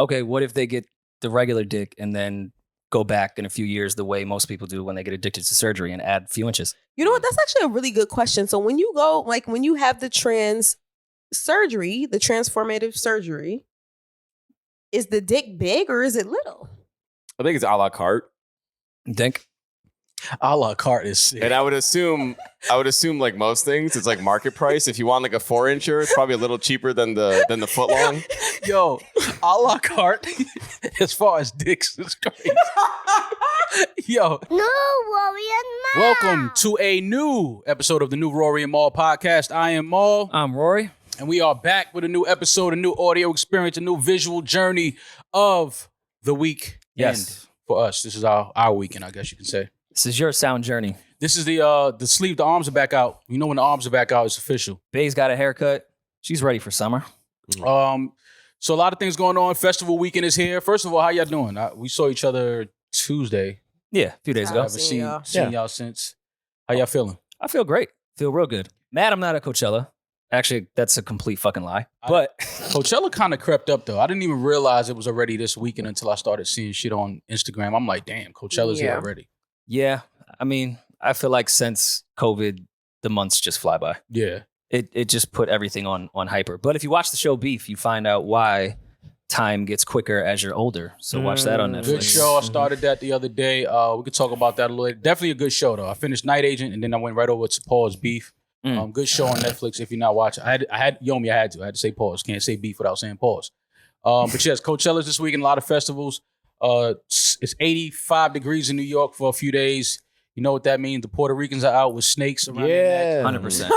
okay, what if they get the regular dick and then go back in a few years the way most people do when they get addicted to surgery and add a few inches? You know what? That's actually a really good question. So when you go, like when you have the trans surgery, the transformative surgery, is the dick big or is it little? I think it's a la carte. You think? A la carte is sick. And I would assume like most things, it's like market price. If you want like a 4-incher, it's probably a little cheaper than the foot long. Yo, a la carte, as far as dicks, is crazy. Yo. NewRoryNMal. Welcome to a new episode of the NewRoryNMal podcast. I am Mal. I'm Rory. And we are back with a new episode, a new audio experience, a new visual journey of the week. Yes. For us, this is our weekend, I guess you can say. This is your sound journey. This is the sleeve, the arms are back out. You know when the arms are back out, it's official. Bay's got a haircut. She's ready for summer. So a lot of things going on. Festival weekend is here. First of all, how y'all doing? We saw each other Tuesday. Yeah, a few days I ago. haven't seen y'all since. How y'all feeling? I feel great. Feel real good. Mad I'm not at Coachella. Actually, that's a complete fucking lie. But Coachella kind of crept up, though. I didn't even realize it was already this weekend until I started seeing shit on Instagram. I'm like, damn, Coachella's here already. Yeah, I mean, I feel like since COVID, the months just fly by. Yeah. It just put everything on hyper. But if you watch the show Beef, you find out why time gets quicker as you're older. So watch that on Netflix. Good show. I started that the other day. We could talk about that a little later. Definitely a good show, though. I finished Night Agent, and then I went right over to Paul's Beef. Good show on Netflix if you're not watching. I had to say pause. Can't say beef without saying pause. But yes, Coachella's this week and a lot of festivals. It's 85 degrees in New York for a few days. You know what that means? The Puerto Ricans are out with snakes around their neck. 100%.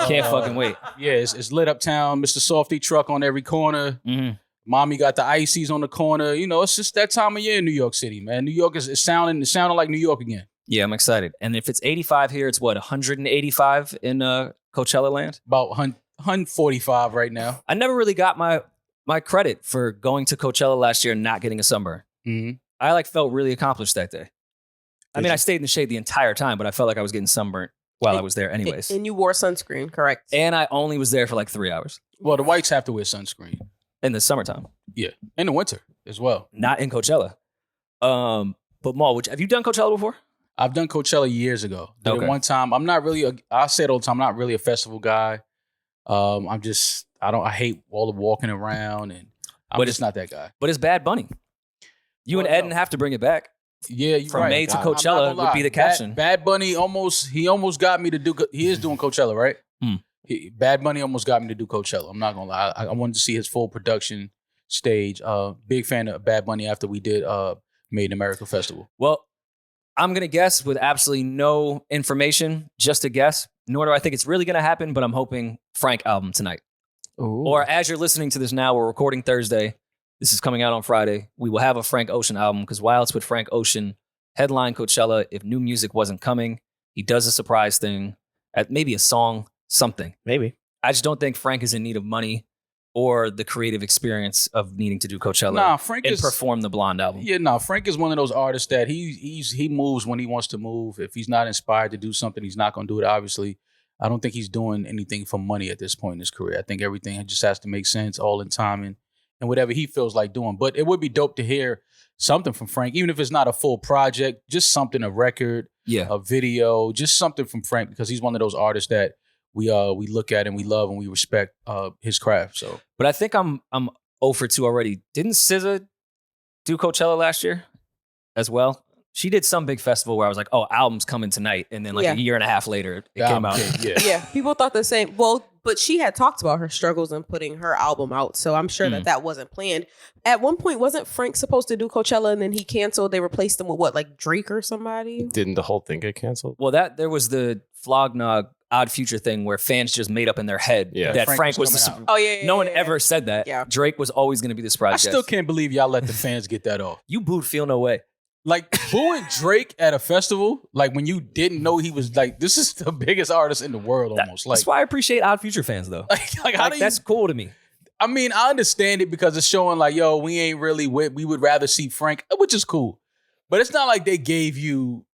Can't fucking wait. Yeah, it's lit up town. Mr. Softy truck on every corner. Mm-hmm. Mommy got the ices on the corner. You know, it's just that time of year in New York City, man. New York is sounding like New York again. Yeah, I'm excited. And if it's 85 here, it's what, 185 in Coachella land? About 145 right now. I never really got my credit for going to Coachella last year and not getting a sunburn. Mm-hmm. I felt really accomplished that day. I stayed in the shade the entire time, but I felt like I was getting sunburnt while I was there anyways. And you wore sunscreen, correct? And I only was there for like 3 hours. Well, the whites have to wear sunscreen. In the summertime. Yeah. In the winter as well. Not in Coachella. But Mal, have you done Coachella before? I've done Coachella years ago. Did it one time. I'm not really, I say it all the time, I'm not really a festival guy. I hate all the walking around and I'm just not that guy. But it's Bad Bunny. You and Eden have to bring it back. Yeah, you're From right. May to Coachella would be the caption. Bad Bunny almost got me to do, he is doing Coachella, right? Bad Bunny almost got me to do Coachella. I'm not going to lie. I wanted to see his full production stage. Big fan of Bad Bunny after we did Made in America Festival. Well, I'm going to guess with absolutely no information, just a guess. Nor do I think it's really going to happen, but I'm hoping Frank album tonight. Ooh. Or as you're listening to this now, we're recording Thursday. This is coming out on Friday. We will have a Frank Ocean album because while it's with Frank Ocean, headline Coachella, if new music wasn't coming, he does a surprise thing, at maybe a song, something. Maybe. I just don't think Frank is in need of money or the creative experience of needing to do Coachella perform the Blonde album. Yeah, Frank is one of those artists that he moves when he wants to move. If he's not inspired to do something, he's not going to do it, obviously. I don't think he's doing anything for money at this point in his career. I think everything just has to make sense all in time and whatever he feels like doing. But it would be dope to hear something from Frank, even if it's not a full project, just something, a record, a video, just something from Frank, because he's one of those artists that we look at and we love and we respect his craft. So, but I think I'm 0 for 2 already. Didn't SZA do Coachella last year as well? She did some big festival where I was like, oh, album's coming tonight. And then a year and a half later, it came out. Yeah, people thought the same. Well, but she had talked about her struggles in putting her album out. So I'm sure that wasn't planned. At one point, wasn't Frank supposed to do Coachella and then he canceled? They replaced him with what, like Drake or somebody? Didn't the whole thing get canceled? Well, there was the Flognog Odd Future thing where fans just made up in their head that Frank was the Oh, yeah. No one ever said that. Yeah. Drake was always going to be the surprise guest. I still can't believe y'all let the fans get that off. You booed Feel No Way. Like, booing Drake at a festival, like when you didn't know he was like, this is the biggest artist in the world almost. That's why I appreciate Odd Future fans, though. That's cool to me. I mean, I understand it because it's showing like, yo, we ain't really we would rather see Frank, which is cool. But it's not like they gave you...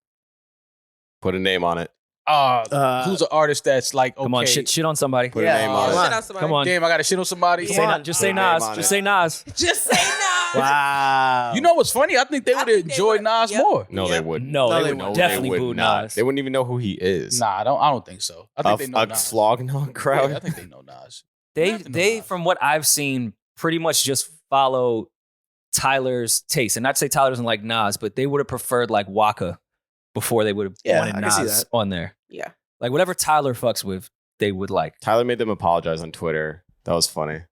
Put a name on it. Who's an artist that's like, okay. Come on, shit on somebody. Put a name on it. Come on. Damn, I got to shit on somebody? Just say Nas. Just say Nas. Just say Nas. Wow. You know what's funny? I think they would have think they enjoyed would. Nas Yep. more. No, they wouldn't. No, they wouldn't. would definitely would boo not. Nas. They wouldn't even know who he is. Nah, I don't think so. I think they know A Nas. flog crowd. Yeah, I think they know Nas. They have to know they Nas. from what I've seen pretty much just follow Tyler's taste. And not to say Tyler doesn't like Nas, but they would have preferred like Waka before they would have Yeah, wanted I can see Nas that. on there. Yeah. Like whatever Tyler fucks with, they would like. Tyler made them apologize on Twitter. That was funny.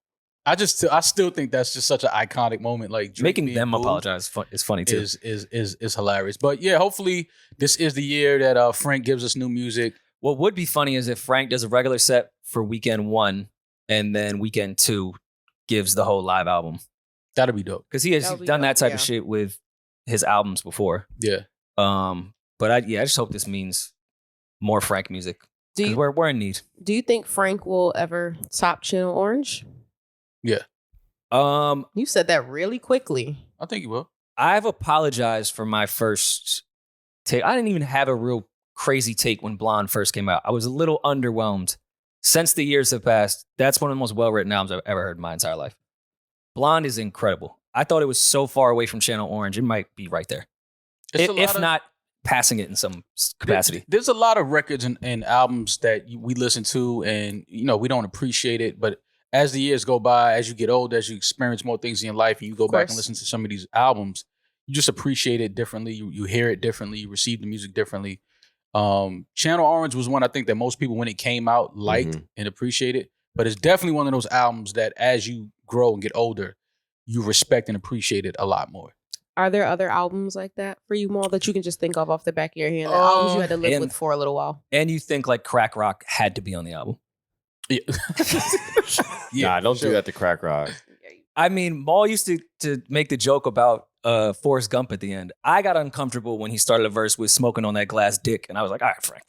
I still think that's just such an iconic moment. Like Drake Making being them booed apologize is funny too. is hilarious. But yeah, hopefully this is the year that Frank gives us new music. What would be funny is if Frank does a regular set for weekend 1 and then weekend 2 gives the whole live album. That'd be dope. Because he has That would be done that dope, type of shit with his albums before. Yeah. But I just hope this means more Frank music. Do Because you, we're in need. do you think Frank will ever top Channel Orange? You said that really quickly. I think he will. I've apologized for my first take. I didn't even have a real crazy take when Blonde first came out. I was a little underwhelmed. Since the years have passed, that's one of the most well-written albums I've ever heard in my entire life. Blonde is incredible. I thought it was so far away from Channel Orange. It might be right there. If not passing it in some capacity. There's a lot of records and albums that we listen to and, we don't appreciate it. But as the years go by, as you get older, as you experience more things in your life and you go back and listen to some of these albums, you just appreciate it differently. You hear it differently. You receive the music differently. Channel Orange was one I think that most people, when it came out, liked and appreciated. But it's definitely one of those albums that as you grow and get older, you respect and appreciate it a lot more. Are there other albums like that for you, Maul, that you can just think of off the back of your hand? Albums you had to live with for a little while. And you think like Crack Rock had to be on the album. Yeah. Nah, don't do that to Crack Rock. I mean, Maul used to make the joke about Forrest Gump at the end. I got uncomfortable when he started a verse with smoking on that glass dick, and I was like, all right, Frank.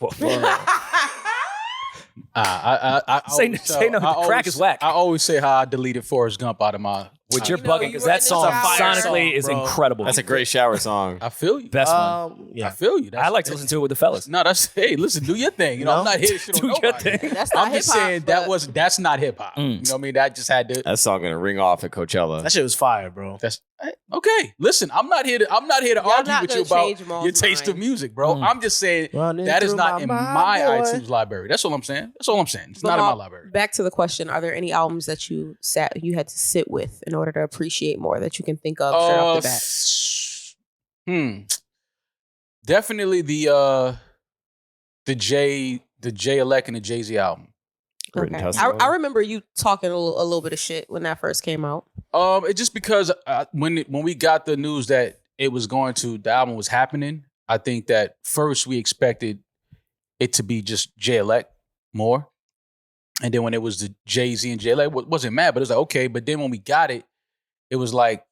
Say no. Crack is whack. I always say how I deleted Forrest Gump out of my. Which you're You know, bugging you because were that in the song shower. sonically is Bro. incredible. That's a great shower song. I feel you. Best one. Yeah. I feel you. I like to listen to it with the fellas. No, hey, listen, do your thing. I'm not here to shit on Do your nobody. thing. That's not I'm just hip-hop, saying but- that's not hip hop. You know what I mean? That just had to. That song gonna ring off at Coachella. That shit was fire, bro. That's okay. Listen, I'm not here to argue not with you gonna about change Maul's your taste mind. of music, bro. I'm just saying Running that is through not in mind, my boy. iTunes library. That's all I'm saying. It's But not in my Maul, library. Back to the question: are there any albums that you had to sit with in order to appreciate more that you can think of straight off the bat? Definitely the J Elect and the Jay-Z album. Written Okay. testimony. I remember you talking a little bit of shit when that first came out. It just because when we got the news that the album was happening, I think that first we expected it to be just Jay Elect more. And then when it was the Jay-Z and Jay Elect, wasn't mad, but it was like, okay. But then when we got it, it was like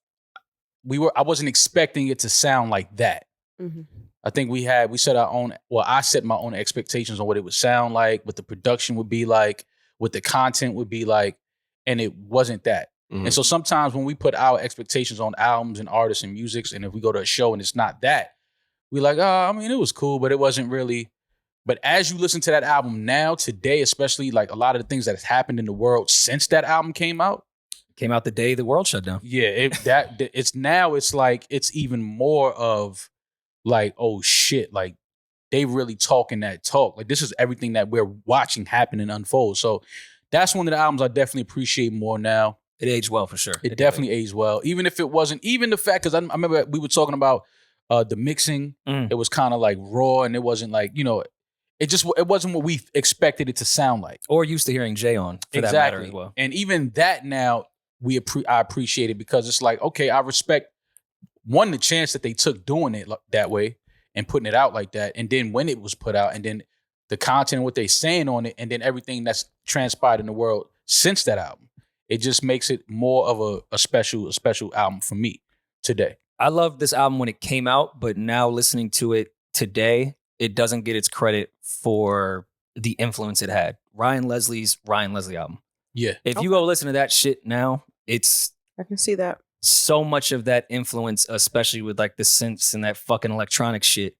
I wasn't expecting it to sound like that. Mm-hmm. I think we set our own, I set my own expectations on what it would sound like, what the production would be like, what the content would be like, and it wasn't that. And so sometimes when we put our expectations on albums and artists and musics, and if we go to a show and it's not that, we're like, it was cool, but it wasn't really. But as you listen to that album now, today, especially like a lot of the things that has happened in the world since that album came out. Came out the day the world shut down. Yeah, it's like it's even more of like, oh shit, like they really talking that talk. Like this is everything that we're watching happen and unfold. So that's one of the albums I definitely appreciate more now. It aged well for sure. It definitely aged well. Even if it wasn't, even the fact, because I remember we were talking about the mixing. It was kind of like raw and it wasn't like, it wasn't what we expected it to sound like. Or used to hearing Jay on for that matter as well. And even that now, I appreciate it because it's like, okay, I respect one, the chance that they took doing it that way and putting it out like that. And then when it was put out and then the content and what they saying on it and then everything that's transpired in the world since that album, it just makes it more of a special album for me today. I loved this album when it came out, but now listening to it today, it doesn't get its credit for the influence it had. Ryan Leslie's Ryan Leslie album. Yeah. If you go listen to that shit now, it's I can see that. so much of that influence, especially with like the synths and that fucking electronic shit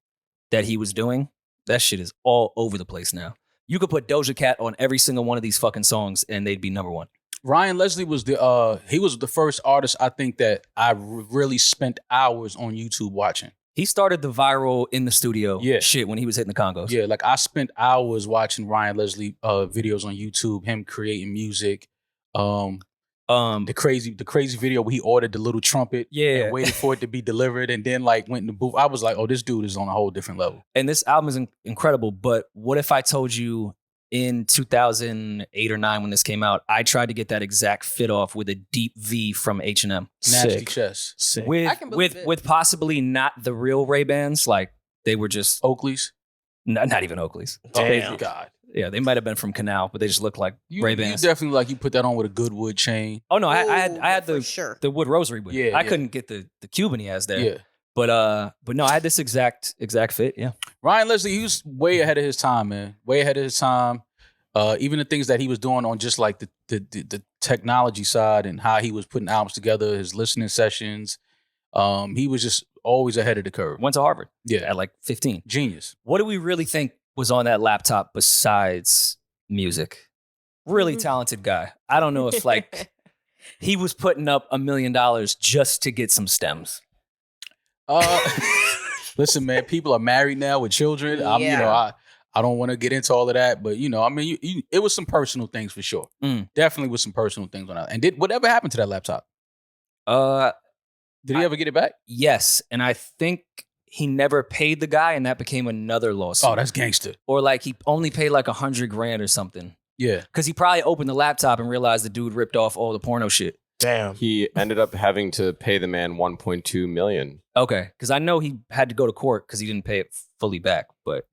that he was doing. That shit is all over the place now. You could put Doja Cat on every single one of these fucking songs and they'd be number one. Ryan Leslie was the first artist I think that I really spent hours on YouTube watching. He started the viral in the studio shit when he was hitting the Congos. Yeah, like I spent hours watching Ryan Leslie videos on YouTube, him creating music. The crazy video where he ordered the little trumpet and waited for it to be delivered and then like went in the booth. I was like, oh, this dude is on a whole different level. And this album is incredible, but what if I told you in 2008 or 9 when this came out, I tried to get that exact fit off with a deep V from H&M. Nasty chest. I can believe it. With possibly not the real Ray-Bans, like they were just Oakley's. Not even Oakley's. Damn. God. Yeah, they might have been from Canal, but they just looked like Ray-Bans. You definitely like you put that on with a good wood chain. Oh no, I had the wood rosary with it. Yeah, I couldn't get the Cuban he has there. Yeah. But no, I had this exact fit. Yeah. Ryan Leslie, he was way ahead of his time, man. Way ahead of his time. Even the things that he was doing on just like the technology side and how he was putting albums together, his listening sessions. He was just always ahead of the curve. Went to Harvard. Yeah. At like 15. Genius. What do we really think was on that laptop besides music? Really talented guy. I don't know if like he was putting up $1 million just to get some stems. Listen, man, people are married now with children. I don't want to get into all of that, but I mean, it was some personal things for sure. Definitely was some personal things on that. And did whatever happened to that laptop? Did he ever get it back? Yes, and I think he never paid the guy, and that became another lawsuit. Oh, that's gangster. Or like he only paid like $100,000 or something. Yeah, because he probably opened the laptop and realized the dude ripped off all the porno shit. Damn. He ended up having to pay the man $1.2 million. Okay, because I know he had to go to court because he didn't pay it fully back. But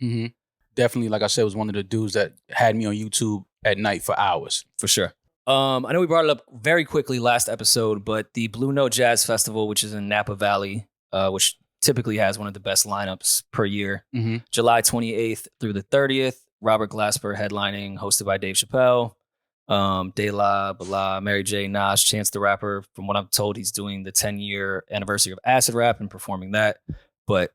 definitely, like I said, was one of the dudes that had me on YouTube at night for hours. For sure. I know we brought it up very quickly last episode, but the Blue Note Jazz Festival, which is in Napa Valley, which typically has one of the best lineups per year, July 28th through the 30th. Robert Glasper headlining, hosted by Dave Chappelle, De La, Bala, Mary J, Nas, Chance the Rapper. From what I'm told, he's doing the 10-year anniversary of Acid Rap and performing that. But,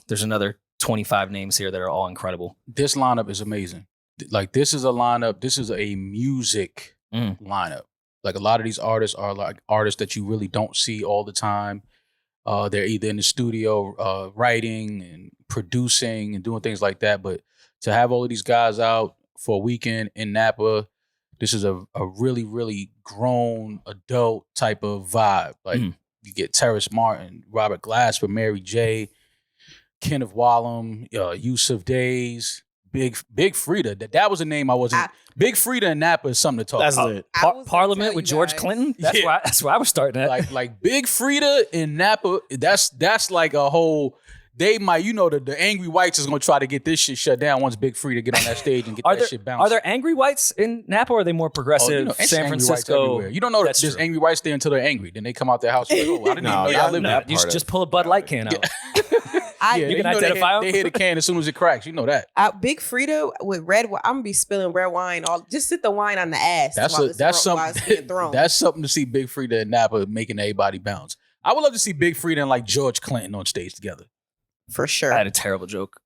there's another 25 names here that are all incredible. This lineup is amazing. Like, this is a lineup. This is a music lineup. Like, a lot of these artists are like artists that you really don't see all the time. They're either in the studio writing and producing and doing things like that. But to have all of these guys out for a weekend in Napa, this is a really, really grown adult type of vibe. Like you get Terrace Martin, Robert Glasper, Mary J, Kenneth Wallum, Yusuf Days, Big Frida. That was a name I wasn't. Big Frida in Napa is something to talk about. Lit. Parliament with George Clinton. That's why I was starting at. Like Big Frida in Napa. That's like a whole. They might, the angry whites is gonna try to get this shit shut down once Big Frida get on that stage and get that shit bounced. Are there angry whites in Napa, or are they more progressive? San Francisco. You don't know that there's angry whites there until they're angry. Then they come out their house. Like, I didn't even know y'all lived there. You just pull a Bud Light can out. You can identify them. They hit a can as soon as it cracks. You know that. Big Frida with red wine. I'm gonna be spilling red wine. Just sit the wine on the ass. That's something to see Big Frida and Napa making everybody bounce. I would love to see Big Frida and like George Clinton on stage together. For sure. I had a terrible joke.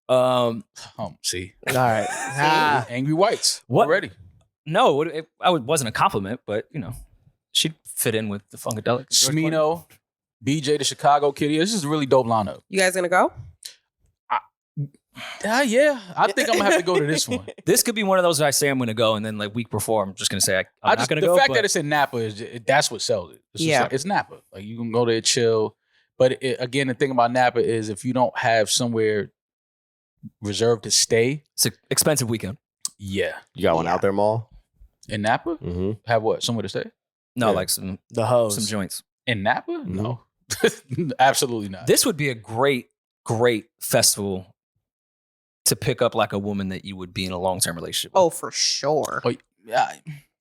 See. All right. Angry whites. What? Already. No, it wasn't a compliment, but she'd fit in with the Funkadelic. Smino, BJ, the Chicago Kitty. This is a really dope lineup. You guys gonna go? Yeah. I think I'm gonna have to go to this one. This could be one of those I say I'm gonna go, and then like week before I'm just gonna say I'm not gonna go. The fact that it's in Napa that's what sells it. It's Napa. Like you can go there, chill. But again, the thing about Napa is if you don't have somewhere reserved to stay, it's an expensive weekend. Yeah, You got one out there, Mal? in Napa, have what? Somewhere to stay No, Yeah. like some joints. in Napa? No, absolutely not. This would be a great festival to pick up like a woman that you would be in a long-term relationship with. Oh, for sure. Yeah,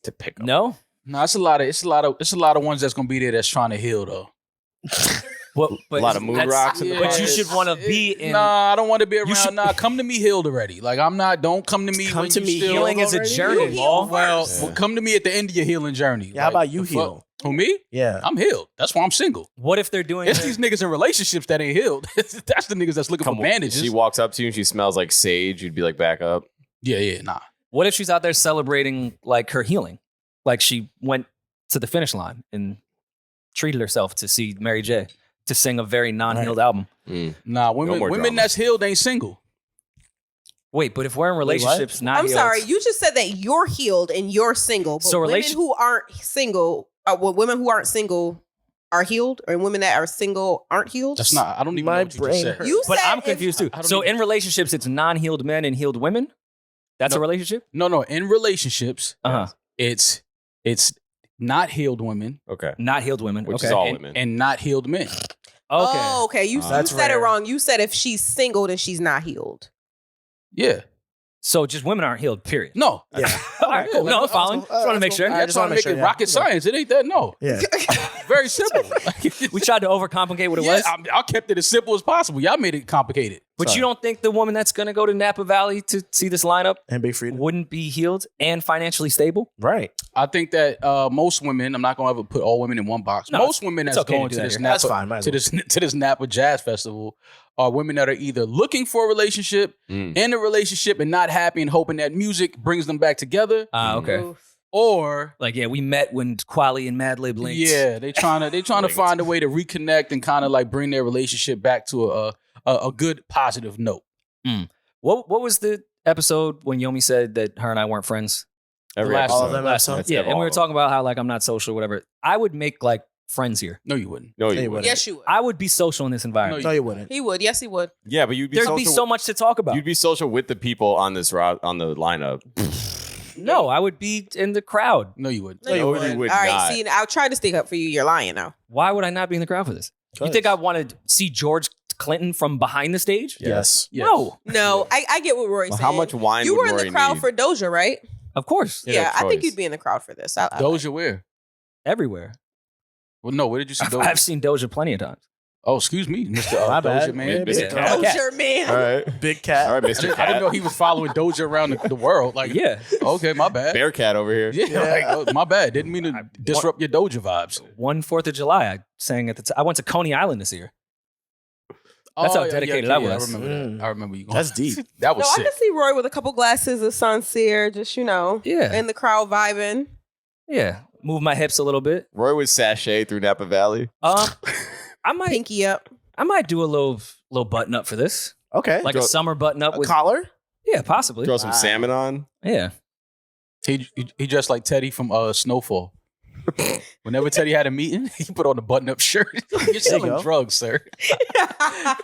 To pick up. No? no, it's a lot of ones that's gonna be there that's trying to heal though. Well, but A lot of mood that's- rocks in the But you party. should want to be in. Nah, I don't want to be around. should- Nah, come to me healed already. Like I'm not. Don't come to me. Come when to you me still, Healing is a already? journey, You Mal. heal Well, first. well, come to me at the end of your healing journey. Yeah, how about you the fuck? heal? Who, me? Yeah. I'm healed. That's why I'm single. What if they're doing It's their- these niggas in relationships that ain't healed. That's the niggas that's looking for bandages. She walks up to you and she smells like sage. You'd be like, back up. Yeah, nah. What if she's out there celebrating like her healing? Like she went to the finish line and treated herself to see Mary J. to sing a very non-healed album. Nah, women drama. that's healed ain't single. Wait, but if we're in relationships, not I'm healed, sorry, you just said that you're healed and you're single. But So women who aren't single, women who aren't single are healed, or women that are single aren't healed. That's not. I don't even My know what you just brain said. hurts. You But said I'm confused too. I don't So even- in relationships, it's non-healed men and healed women. That's a relationship. No. In relationships, Uh huh. it's not healed women Okay. Not healed women. Which okay. is all and, women. and not healed men. Okay. Oh, okay. You That's said it rare. wrong. You said if she's single, then she's not healed. Yeah. So just women aren't healed. Period. No. Yeah. All right. Cool. Yeah, No, like, I'm following. Just want to make sure. I I just just wanna want to make make sure, it yeah. rocket science. It ain't that. No. Yeah. Very simple. We tried to overcomplicate what it was. I kept it as simple as possible. Y'all made it complicated. But Sorry. you don't think the woman that's going to go to Napa Valley to see this lineup And Big Freedom. wouldn't be healed and financially stable? Right. I think that most women, I'm not gonna ever put all women in one box. No, Most women it's that's okay to going do to that this here. Napa That's fine. Might as well. to this Napa Jazz Festival are women that are either looking for a relationship, in a relationship, and not happy and hoping that music brings them back together, Okay. Oof. or Like, yeah, we met when Quali and Madlib linked. yeah, they trying to find a way to reconnect and kind of like bring their relationship back to a good positive note. What was the episode when Yomi said that her and I weren't friends? Every last- all episode. of them episodes. Yeah, That's and we all were of talking about how like I'm not social, whatever. I would make like friends here. No, you wouldn't. them. No, Hey, you what- wouldn't. Yes, you would. I would be social in this environment. No, you wouldn't. He would. Yes, he would. Yeah, but you'd be There'd social. be so much to talk about. You'd be social with the people on this route on the lineup. No, I would be in the crowd. No, you wouldn't. No, you No, would. you would All right. not. See, I tried to stick up for you. You're lying now. Why would I not be in the crowd for this? You think I want to see George Clinton from behind the stage? Yes. Yes. No, No, I get what Rory's Well, saying. how much wine You would were in Rory the crowd need? for Doja, right? of course. Yeah, Yeah, I think choice. you'd be in the crowd for this. Doja where? Everywhere. Well, no. Where did you see Doja? I've seen Doja plenty of times. Oh, excuse me, Mr. My Doja bad. Man. Yeah, Mr. Big Cat. Doja, man. All right. Big cat. All right, Mr. I didn't Cat. know he was following Doja around the world. Like, Yeah. okay, my bad. Bear Cat over here. Yeah, like, oh, my bad. Didn't mean to disrupt your Doja vibes. 4th of July, I sang at the I went to Coney Island this year. That's how dedicated I was. I remember that. I remember you going. That's deep. That was No, I sick. can see Roy with a couple glasses of Sancerre, just Yeah. in the crowd vibing. Yeah. Move my hips a little bit. Roy would sashay through Napa Valley. I might Pinky up. do a little button up for this. Okay. Like a summer button up a with collar? yeah, possibly. Throw some salmon on. Yeah. He dressed like Teddy from Snowfall. Whenever Teddy had a meeting, he put on a button-up shirt. You're selling go. drugs, sir.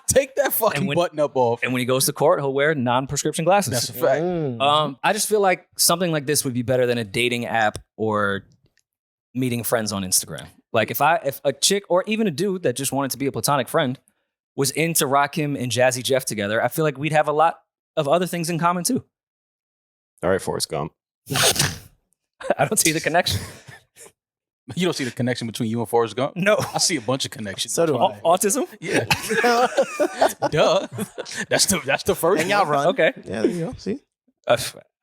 Take that fucking And when- button-up off. And when he goes to court, he'll wear non-prescription glasses. That's a fact. I just feel like something like this would be better than a dating app or meeting friends on Instagram. Like if a chick or even a dude that just wanted to be a platonic friend was into Rakim and Jazzy Jeff together, I feel like we'd have a lot of other things in common too. All right, Forrest Gump. I don't see the connection. You don't see the connection between you and Forrest Gump? No. I see a bunch of connections. So do I. Autism? Yeah. Duh. That's the first And y'all one. run. Okay. Yeah, there you go. See?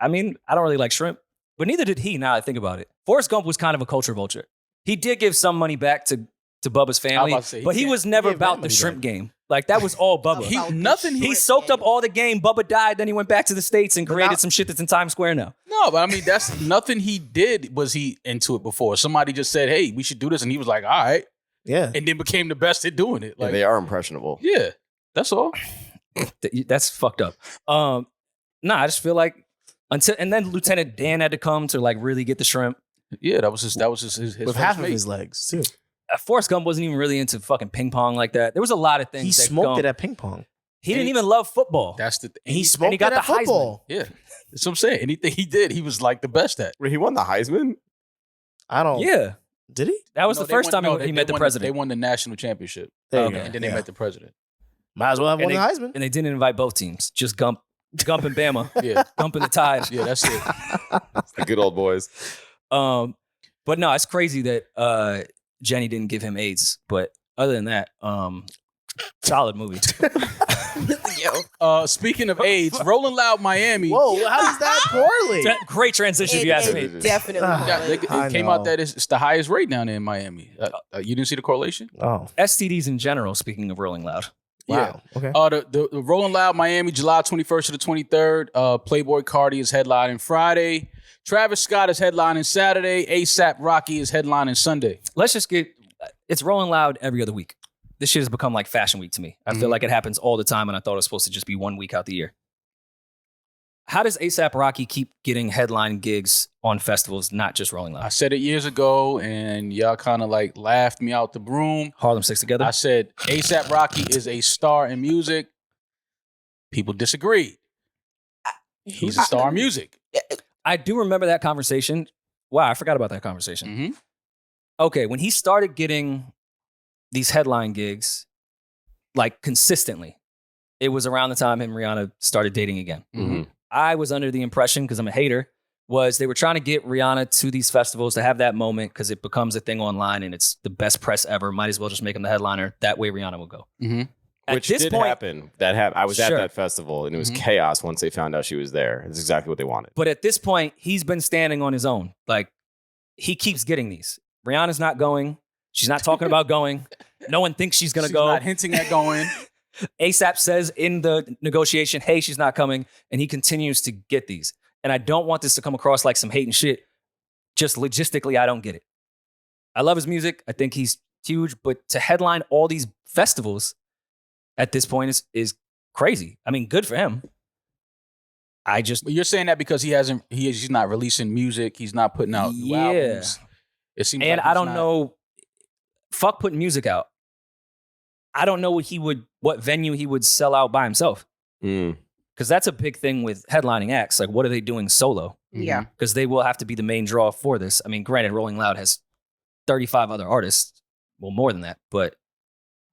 I mean, I don't really like shrimp, but neither did he now that I think about it. Forrest Gump was kind of a culture vulture. He did give some money back to Bubba's family, about to say, but he was never gave that about the money shrimp back. game. Like that was all Bubba. About the nothing- He shrimp soaked up game. all the game. Bubba died, then he went back to the States and created now- some shit that's in Times Square now. No, but I mean, that's nothing he did was he into it before. Somebody just said, hey, we should do this. And he was like, all right. Yeah. And then became the best at doing it. Yeah, Like, they are impressionable. yeah, that's all. That's fucked up. Nah, I just feel like and then Lieutenant Dan had to come to like really get the shrimp. Yeah, that was just his With first half of mate. his legs, too. Forrest Gump wasn't even really into fucking ping pong like that. There was a lot of things. He that smoked Gump- it at ping pong. He didn't even love football. That's the And he thing. smoked got it at the Heisman. football. Yeah, that's what I'm saying. Anything he did, he was like the best at. Wait, he won the Heisman? I don't. Yeah, Did he? that was No, the they first won- time no, he they met the won president. They won the national championship. There you Okay. go. And then they Yeah. met the president. Might as well have And won the Heisman. and they didn't invite both teams. Just Gump and Bama. Yeah, Gump and the Tide. yeah, that's it. The good old boys. But no, it's crazy that Jenny didn't give him AIDS. But other than that, solid movie. Yo. Speaking of AIDS, Rolling Loud Miami. Whoa, how is that poorly? Great transition, if you ask me. It definitely Ah. was. It I came know. out that it's the highest rate down there in Miami. You didn't see the correlation? Oh, STDs in general, speaking of Rolling Loud. wow. Okay. The Rolling Loud Miami, July 21st to the 23rd. Playboy Cardi is headlining Friday. Travis Scott is headlining Saturday. ASAP Rocky is headlining Sunday. Let's just it's Rolling Loud every other week. This shit has become like Fashion Week to me. I feel like it happens all the time, and I thought it was supposed to just be 1 week out the year. How does ASAP Rocky keep getting headline gigs on festivals, not just Rolling Loud? I said it years ago, and y'all kind of like laughed me out the broom. Harlem Six Together? I said ASAP Rocky is a star in music. People disagreed. He's a star in music. I do remember that conversation. Wow, I forgot about that conversation. Mm-hmm. Okay, when he started getting these headline gigs, like consistently, it was around the time him and Rihanna started dating again. Mm-hmm. I was under the impression, because I'm a hater, was they were trying to get Rihanna to these festivals to have that moment because it becomes a thing online and it's the best press ever. Might as well just make him the headliner. That way Rihanna will go. Mm-hmm. Which did happen. I was at that festival, and it was chaos once they found out she was there. It's exactly what they wanted. But at this point, he's been standing on his own. Like, he keeps getting these. Rihanna's not going. She's not talking about going. No one thinks she's going to go. She's not hinting at going. ASAP says in the negotiation, hey, she's not coming. And he continues to get these. And I don't want this to come across like some hate and shit. Just logistically, I don't get it. I love his music. I think he's huge. But to headline all these festivals at this point is crazy. I mean, good for him. But you're saying that because he's not releasing music. He's not putting out new albums. It seems and like I don't know. Fuck putting music out. I don't know what venue he would sell out by himself. Because that's a big thing with headlining acts. Like, what are they doing solo? Yeah. Because they will have to be the main draw for this. I mean, granted, Rolling Loud has 35 other artists. Well, more than that. But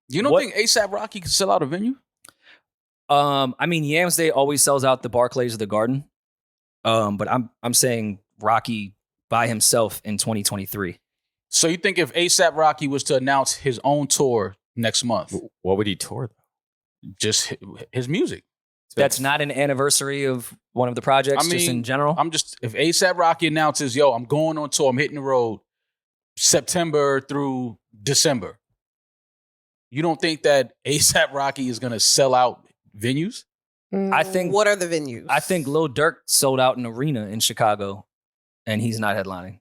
you don't think ASAP Rocky can sell out a venue? I mean, Yams Day always sells out the Barclays or the Garden. But I'm saying Rocky by himself in 2023. So you think if ASAP Rocky was to announce his own tour next month, what would he tour though? Just his music. That's not an anniversary of one of the projects, just in general? If ASAP Rocky announces, yo, I'm going on tour, I'm hitting the road September through December, you don't think that ASAP Rocky is going to sell out venues? I think. What are the venues? I think Lil Durk sold out an arena in Chicago, and he's not headlining.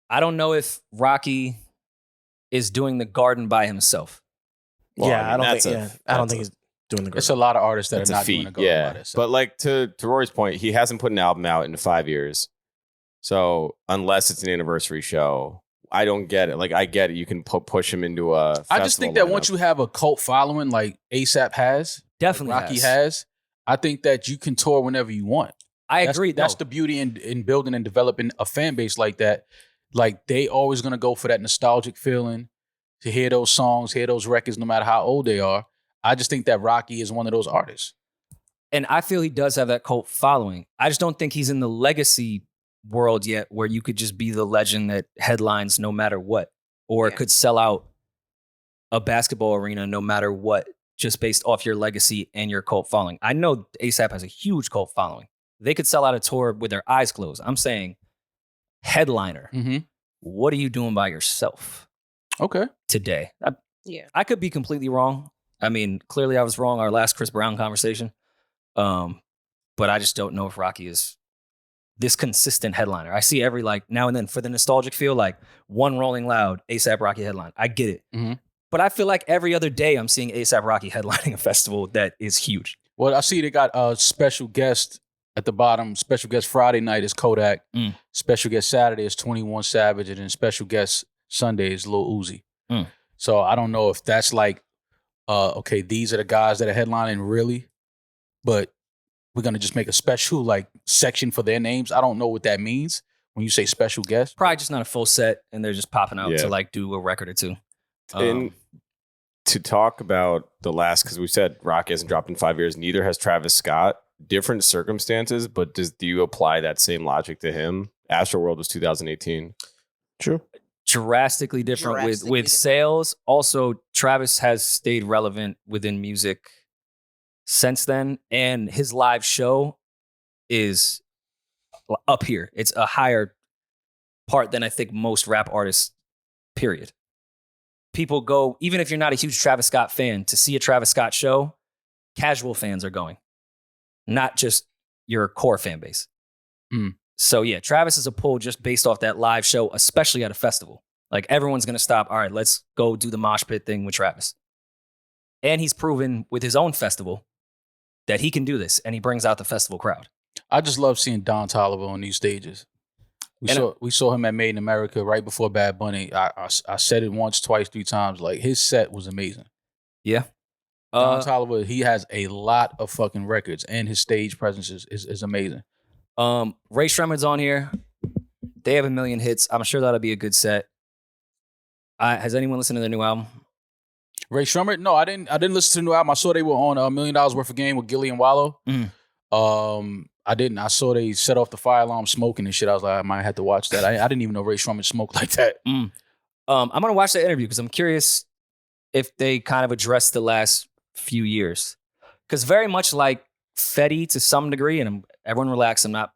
I don't know if Rocky is doing the Garden by himself. Well, I don't think he's doing the Garden. It's a lot of artists that are not doing the Garden by themselves. But like to Rory's point, he hasn't put an album out in 5 years. So unless it's an anniversary show, I don't get it. Like, I get it. You can push him into a festival I just think that once you have a cult following like ASAP has, definitely like Rocky has, I think that you can tour whenever you want. I agree. That's the beauty in building and developing a fan base like that. Like, they always going to go for that nostalgic feeling, to hear those songs, hear those records, no matter how old they are. I just think that Rocky is one of those artists. And I feel he does have that cult following. I just don't think he's in the legacy world yet where you could just be the legend that headlines no matter what, or could sell out a basketball arena no matter what, just based off your legacy and your cult following. I know ASAP has a huge cult following. They could sell out a tour with their eyes closed. I'm saying headliner. Mm-hmm. What are you doing by yourself? Okay. Today. I could be completely wrong. I mean, clearly I was wrong our last Chris Brown conversation. But I just don't know if Rocky is this consistent headliner. I see every now and then for the nostalgic feel, like one Rolling Loud, ASAP Rocky headline. I get it. Mm-hmm. But I feel like every other day I'm seeing ASAP Rocky headlining a festival that is huge. Well, I see they got a special guest at the bottom. Special guest Friday night is Kodak. Special guest Saturday is 21 Savage. And then special guest Sunday is Lil Uzi. So I don't know if that's like, okay, these are the guys that are headlining really, but we're going to just make a special section for their names. I don't know what that means when you say special guest. Probably just not a full set and they're just popping out to do a record or two. And to talk about the last, because we said Rock hasn't dropped in 5 years, neither has Travis Scott. Different circumstances, but do you apply that same logic to him? Astroworld was 2018. True. Drastically different with sales. Also, Travis has stayed relevant within music since then, and his live show is up here. It's a higher part than I think most rap artists, period. People go, even if you're not a huge Travis Scott fan, to see a Travis Scott show, casual fans are going, not just your core fan base. So yeah, Travis is a pull just based off that live show, especially at a festival. Like everyone's gonna stop. All right, let's go do the mosh pit thing with Travis. And he's proven with his own festival that he can do this, and he brings out the festival crowd. I just love seeing Don Toliver on these stages. We saw him at Made in America right before Bad Bunny. I said it once, twice, 3 times. Like his set was amazing. Yeah. Don Toliver, he has a lot of fucking records, and his stage presence is amazing. Rae Sremmurd's on here. They have a million hits. I'm sure that'll be a good set. Has anyone listened to their new album? Rae Sremmurd? No, I didn't listen to the new album. I saw they were on $1 Million Worth of Game with Gilly and Wallow. I didn't. I saw they set off the fire alarm smoking and shit. I was like, I might have to watch that. I didn't even know Rae Sremmurd smoked like that. I'm gonna watch that interview because I'm curious if they kind of addressed the last few years. Because very much like Fetty to some degree, and everyone relax, I'm not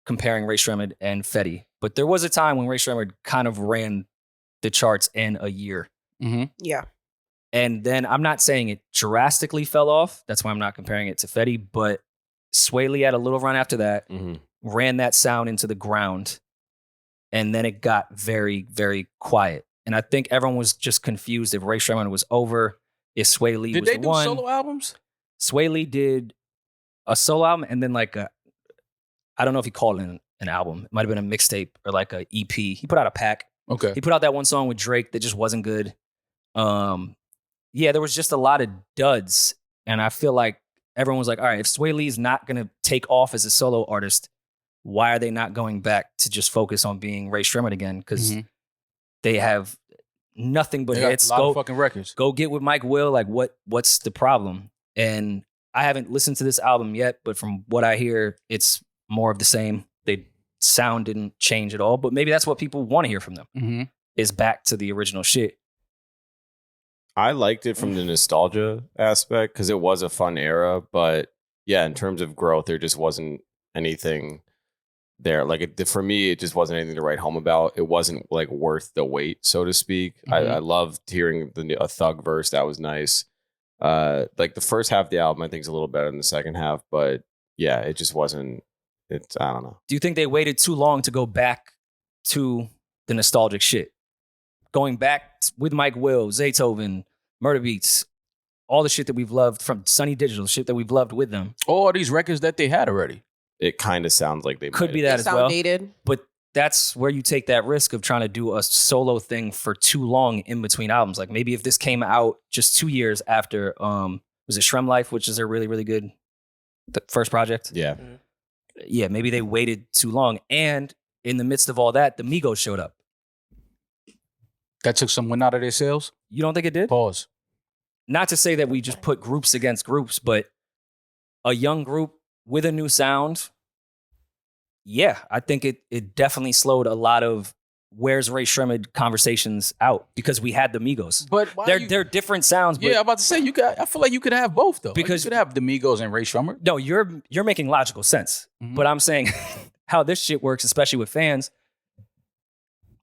comparing Rae Sremmurd and Fetty, but there was a time when Rae Sremmurd kind of ran the charts in a year. Mm-hmm. Yeah. And then I'm not saying it drastically fell off. That's why I'm not comparing it to Fetty, but Sway Lee had a little run after that, ran that sound into the ground, and then it got very, very quiet. And I think everyone was just confused if Rae Sremmurd was over, if Sway Lee was the one. Did they do solo albums? Sway Lee did a solo album and then like I don't know if he called it an album. It might have been a mixtape or like a EP. He put out a pack. Okay. He put out that one song with Drake that just wasn't good. Yeah, there was just a lot of duds. And I feel like everyone was like, all right, if Sway Lee's not going to take off as a solo artist, why are they not going back to just focus on being Rae Sremmurd again? Because they have nothing but hits. A lot of fucking records. Go get with Mike Will. Like, what's the problem? And I haven't listened to this album yet, but from what I hear, it's more of the same. They sound didn't change at all, but maybe that's what people want to hear from them, is back to the original shit. I liked it from the nostalgia aspect because it was a fun era, but yeah, in terms of growth, there just wasn't anything there. Like for me, it just wasn't anything to write home about. It wasn't like worth the wait, so to speak. I loved hearing a Thug verse. That was nice. Like the first half of the album, I think is a little better than the second half, but yeah, it just wasn't. I don't know. Do you think they waited too long to go back to the nostalgic shit? Going back with Mike Will, Zaytoven, Murder Beats, all the shit that we've loved from Sunny Digital, shit that we've loved with them. All these records that they had already. It kind of sounds like they could be that as well. Dated. But that's where you take that risk of trying to do a solo thing for too long in between albums. Like maybe if this came out just 2 years after, was it Shrem Life, which is a really, really good first project? Yeah. Yeah, maybe they waited too long. And in the midst of all that, the Migos showed up. That took someone out of their sales? You don't think it did? Pause. Not to say that we just put groups against groups, but a young group with a new sound, yeah, I think it definitely slowed a lot of where's Rae Sremmurd conversations out because we had the Migos. But they're different sounds. But yeah, I'm about to say I feel like you could have both though. Because you could have the Migos and Rae Sremmurd. No, you're making logical sense. But I'm saying how this shit works, especially with fans.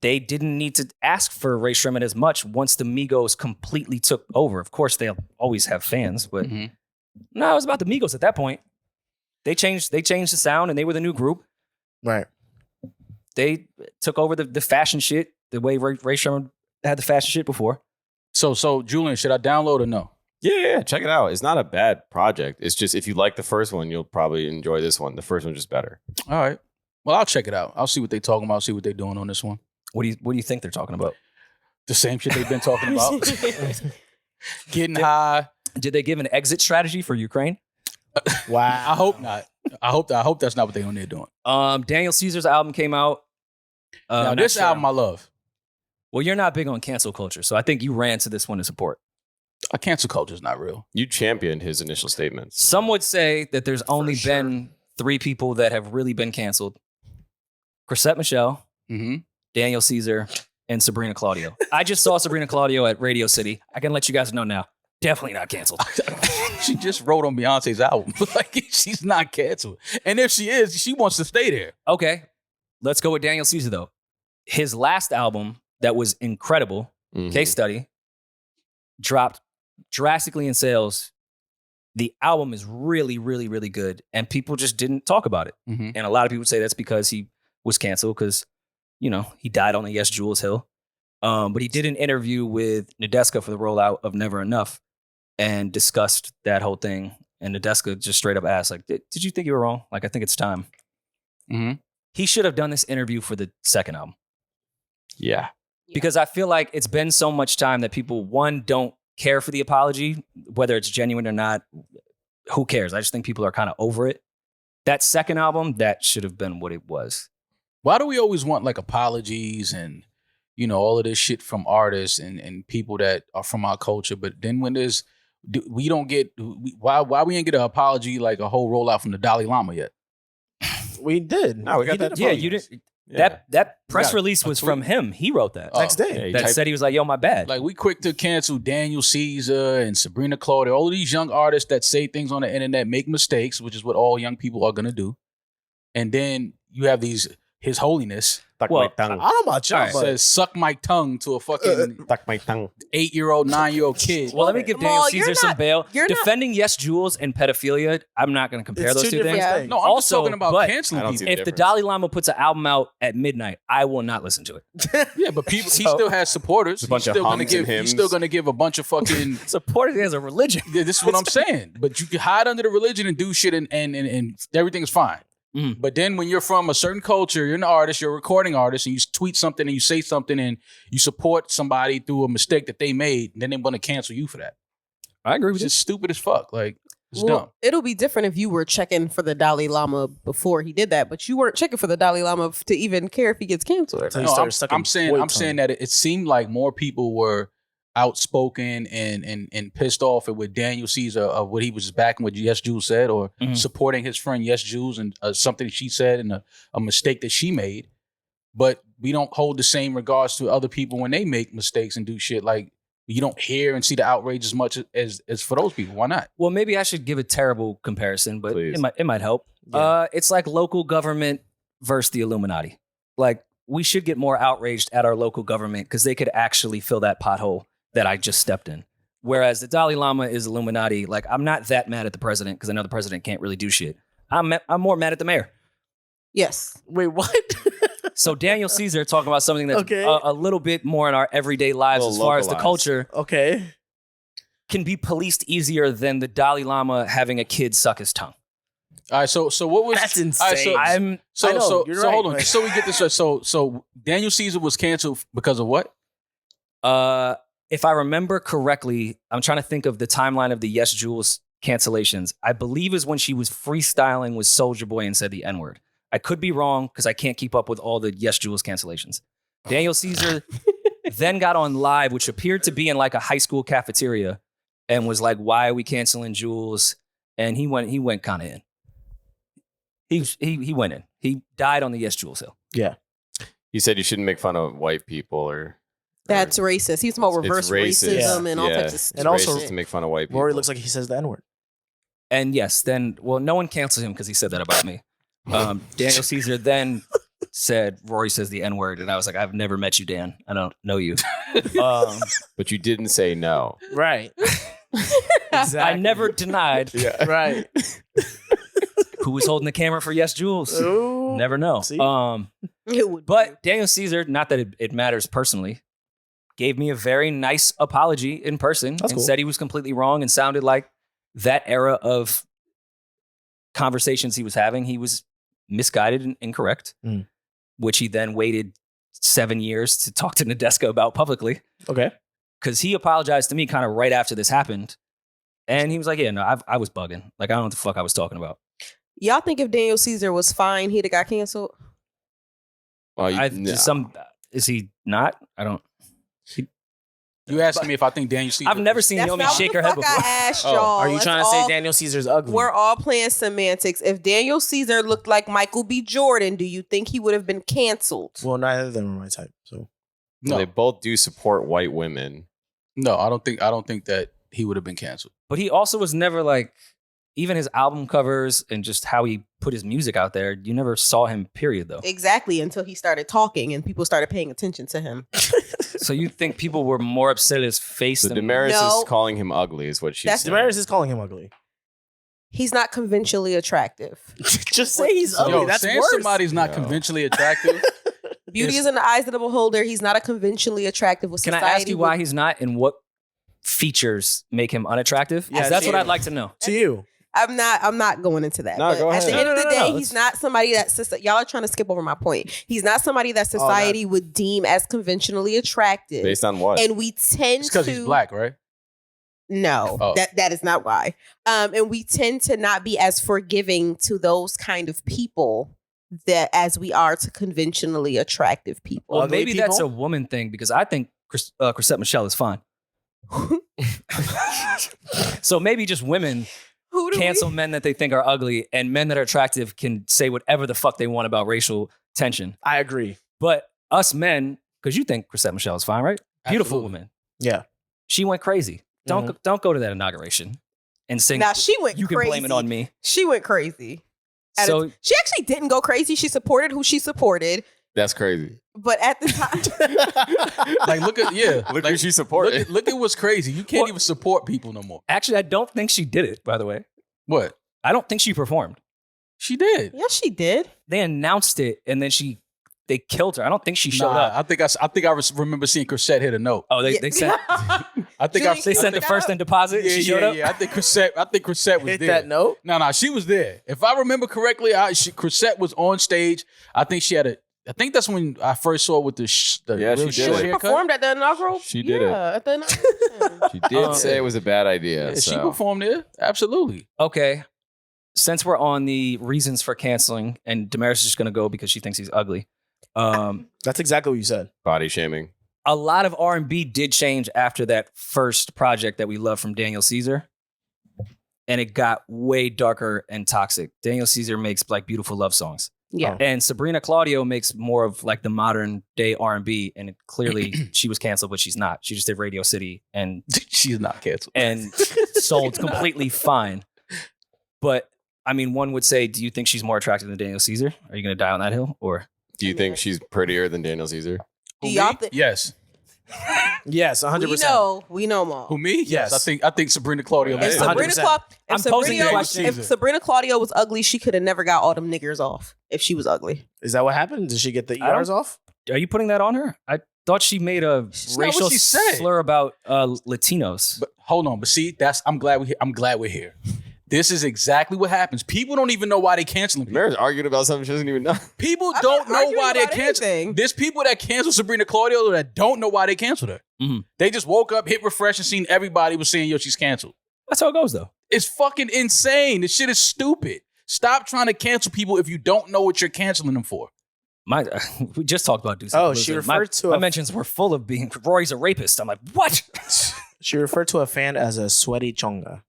They didn't need to ask for Rae Sremmurd as much once the Migos completely took over. Of course, they'll always have fans, but no, it was about the Migos at that point. They changed the sound, and they were the new group. Right. They took over the fashion shit the way Rae Sremmurd had the fashion shit before. So Julian, should I download or no? Yeah, check it out. It's not a bad project. It's just if you like the first one, you'll probably enjoy this one. The first one's just better. All right. Well, I'll check it out. I'll see what they're talking about. I'll see what they're doing on this one. What do you think they're talking about? The same shit they've been talking about. Getting high. Did they give an exit strategy for Ukraine? Wow. I hope not. I hope that's not what they're on there doing. Daniel Caesar's album came out. Now this album I love. Well, you're not big on cancel culture, so I think you ran to this one to support. A cancel culture is not real. You championed his initial statements. Some would say that there's only been 3 people that have really been canceled. Chrisette Michele, Daniel Caesar, and Sabrina Claudio. I just saw Sabrina Claudio at Radio City. I can let you guys know now. Definitely not canceled. She just wrote on Beyonce's album. Like, she's not canceled. And if she is, she wants to stay there. Okay. Let's go with Daniel Caesar, though. His last album that was incredible, Case Study, dropped drastically in sales. The album is really, really, really good. And people just didn't talk about it. And a lot of people say that's because he was canceled because, he died on the Yes Jules Hill. But he did an interview with Nadeska for the rollout of Never Enough and discussed that whole thing. And Nadeska just straight up asked, like, did you think you were wrong? Like, I think it's time. Mm-hmm. He should have done this interview for the second album. Yeah. Because I feel like it's been so much time that people, one, don't care for the apology, whether it's genuine or not. Who cares? I just think people are kind of over it. That second album, that should have been what it was. Why do we always want like apologies and, all of this shit from artists and people that are from our culture? But then when we don't get, why we ain't get an apology like a whole rollout from the Dalai Lama yet? We did. No, we got that. Yeah, you didn't. Yeah. That press release was from him. He wrote that. Next day. Yeah, That said he was like, yo, my bad. Like, we quick to cancel Daniel Caesar and Sabrina Claudio, all of these young artists that say things on the internet, make mistakes, which is what all young people are going to do. And then you have His Holiness. Tuck Well, my tongue. I don't know about y'all, but Says, suck my tongue to a fucking Tuck my tongue. 8-year-old, 9-year-old kid. Well, let me give Daniel Mal, Caesar you're some not- bail. you're not- Defending Yes Jules and pedophilia, I'm not going to compare it's those two two different things. things. No, I'm just Also, talking about but canceling I don't people. see If the difference. Dalai Lama puts an album out at midnight, I will not listen to it. Yeah, but people, he still has supporters. A bunch He's of still gonna hums give. and hymns. He's still going to give a bunch of fucking. Supporting it as a religion. Yeah, this is what I'm saying. But you can hide under the religion and do shit, and everything is fine. Mhm. But then when you're from a certain culture, you're an artist, you're a recording artist, and you tweet something and you say something and you support somebody through a mistake that they made, then they want to cancel you for that. I agree It's with you. just stupid as fuck. Like, it's dumb. Well, it'll be different if you were checking for the Dalai Lama before he did that, but you weren't checking for the Dalai Lama to even care if he gets canceled or So not. he No, started sucking I'm saying boy that it seemed like more people were outspoken and pissed off with Daniel Caesar of what he was backing what Yes Jules said or Mhm. supporting his friend Yes Jules and something she said and a mistake that she made. But we don't hold the same regards to other people when they make mistakes and do shit. Like, you don't hear and see the outrage as much as for those people. Why not? Well, maybe I should give a terrible comparison, but Please. it might help. Yeah. It's like local government versus the Illuminati. Like, we should get more outraged at our local government because they could actually fill that pothole that I just stepped in. Whereas the Dalai Lama is Illuminati. Like, I'm not that mad at the president because I know the president can't really do shit. I'm more mad at the mayor. Yes. Wait, what? So Daniel Caesar talking about something that's Okay. a little bit more in our everyday lives A as little far as the localized. culture Okay. can be policed easier than the Dalai Lama having a kid suck his tongue. All right, so what was That's all right, insane. I'm so I know, so you're so right, hold on, but- just so we get this right. So Daniel Caesar was canceled because of what? if I remember correctly, I'm trying to think of the timeline of the Yes Jules cancellations. I believe is when she was freestyling with Soulja Boy and said the N-word. I could be wrong because I can't keep up with all the Yes Jules cancellations. Daniel Caesar then got on live, which appeared to be in like a high school cafeteria, and was like, "Why are we canceling Jules?" And he went kind of in. He went in. He died on the Yes Jules hill. Yeah. He said you shouldn't make fun of white people or That's racist. He's about It's reverse racist. racism and all Yeah. types of It's stuff. And also- racist to make fun of white people. Rory looks like he says the N-word. And yes, then, well, no one canceled him because he said that about me. Daniel Caesar then said, Rory says the N-word. And I was like, I've never met you, Dan. I don't know you. But you didn't say no. Right. I never denied Yeah. Right. who was holding the camera for Yes Jules. Ooh. Never know. See? It would But Daniel Caesar, not that it matters personally, gave me a very nice apology in person That's and cool. said he was completely wrong and sounded like that era of conversations he was having, he was misguided and incorrect, Mm. which he then waited 7 years to talk to Nadeska about publicly Okay. because he apologized to me kind of right after this happened. And he was like, yeah, no, I was bugging. Like, I don't know what the fuck I was talking about. Y'all think if Daniel Caesar was fine, he'd have got canceled? Well, Is he not? I don't. You asking me if I think Daniel Caesar? I've never seen That's Yomi not shake what her the head fuck before. I asked Oh. y'all. Are you Let's trying to say all- Daniel Caesar's ugly? We're all playing semantics. If Daniel Caesar looked like Michael B. Jordan, do you think he would have been canceled? Well, neither of them are my type. So No, They both do support white women. no, I don't think that he would have been canceled. But he also was never like, even his album covers and just how he put his music out there, you never saw him, period, though. Exactly, until he started talking and people started paying attention to him. So you think people were more upset at his face So than Damaris No. is calling him ugly, is what she That's said. Damaris is calling him ugly. He's not conventionally attractive. Just say he's ugly. Yo, That's saying worse. somebody's not conventionally attractive. Beauty is in the eyes of the beholder. He's not a conventionally attractive. With Can I society ask you why he's not, and what features make him unattractive? Yeah, That's what to I'd you. like to know. To you. I'm not going into that. No, But go at ahead. the end of the No, day, no, he's not somebody that y'all are trying to skip over my point. He's not somebody that society would deem as conventionally attractive. Based on what? And we tend It's because to he's black, right? No, Oh. that is not why. And we tend to not be as forgiving to those kind of people that as we are to conventionally attractive people. Well, Ugly maybe that's a people? woman thing because I think Chrisette Michelle is fine. So maybe just women Who do cancel men that they think are ugly, and men that are attractive can say whatever the fuck they want about racial tension. I agree. But us men, because you think Chrisette Michelle is fine, right? Beautiful Absolutely. woman. Yeah. She went crazy. Don't go to that inauguration and sing. Now she went You crazy. can blame it on me. She went crazy. So She actually didn't go crazy. She supported who she supported. That's crazy. But at the time, Like, look at Look like, who she supported. Look at what's crazy. You can't even support people no more. actually, I don't think she did it. By the way, What? I don't think she performed. She did. yes, she did. They announced it, and then they killed her. I don't think she showed Nah, up. I think I remember seeing Chrisette hit a note. Oh, they Yeah. sent I think Julie, they sent the first in deposit. Yeah, she showed up. yeah. I think Chrisette was Hit there. that note. No, she was there. If I remember correctly, Chrisette was on stage. I think she had I think that's when I first saw her with the Yeah, real she short did. She haircut. performed at the inaugural. She did it. Yeah, at the inaugural. She did say it was a bad idea. Yeah, she so. performed there. Absolutely. Okay, since we're on the reasons for canceling, and Damaris is just going to go because she thinks he's ugly. That's exactly what you said. Body shaming. A lot of R&B did change after that first project that we love from Daniel Caesar, and it got way darker and toxic. Daniel Caesar makes like beautiful love songs, Yeah. and Sabrina Claudio makes more of like the modern day R&B. And clearly, she was canceled, but she's not. She just did Radio City and She's not canceled. sold completely fine. But I mean, one would say, do you think she's more attractive than Daniel Caesar? Are you going to die on that hill, or Do you think she's prettier than Daniel Caesar? Do Who, y'all me? think? Yes. Yes, 100%. We know Maul. Who, me? Yes. I think Sabrina Claudio. If Hey, Sabrina, 100%. I'm posing the question. If Sabrina Claudio was ugly, she could have never got all them niggers off if she was ugly. Is that what happened? Did she get the I don't- ERs off? are you putting that on her? I thought she made a That's not racial what she said. slur about Latinos. But hold on, but see, I'm glad we're here. This is exactly what happens. People don't even know why they canceling people. Mary's arguing about something she doesn't even know. People I'm don't not know arguing why they're about canceling. anything. There's people that cancel Sabrina Claudio that don't know why they canceled her. Mhm. They just woke up, hit refresh, and seen everybody was saying, yo, she's canceled. That's how it goes, though. It's fucking insane. This shit is stupid. Stop trying to cancel people if you don't know what you're canceling them for. We just talked about Deuce. Oh, she referred to my a- mentions were full of being Rory's a rapist. I'm like, what? She referred to a fan as a sweaty chonga.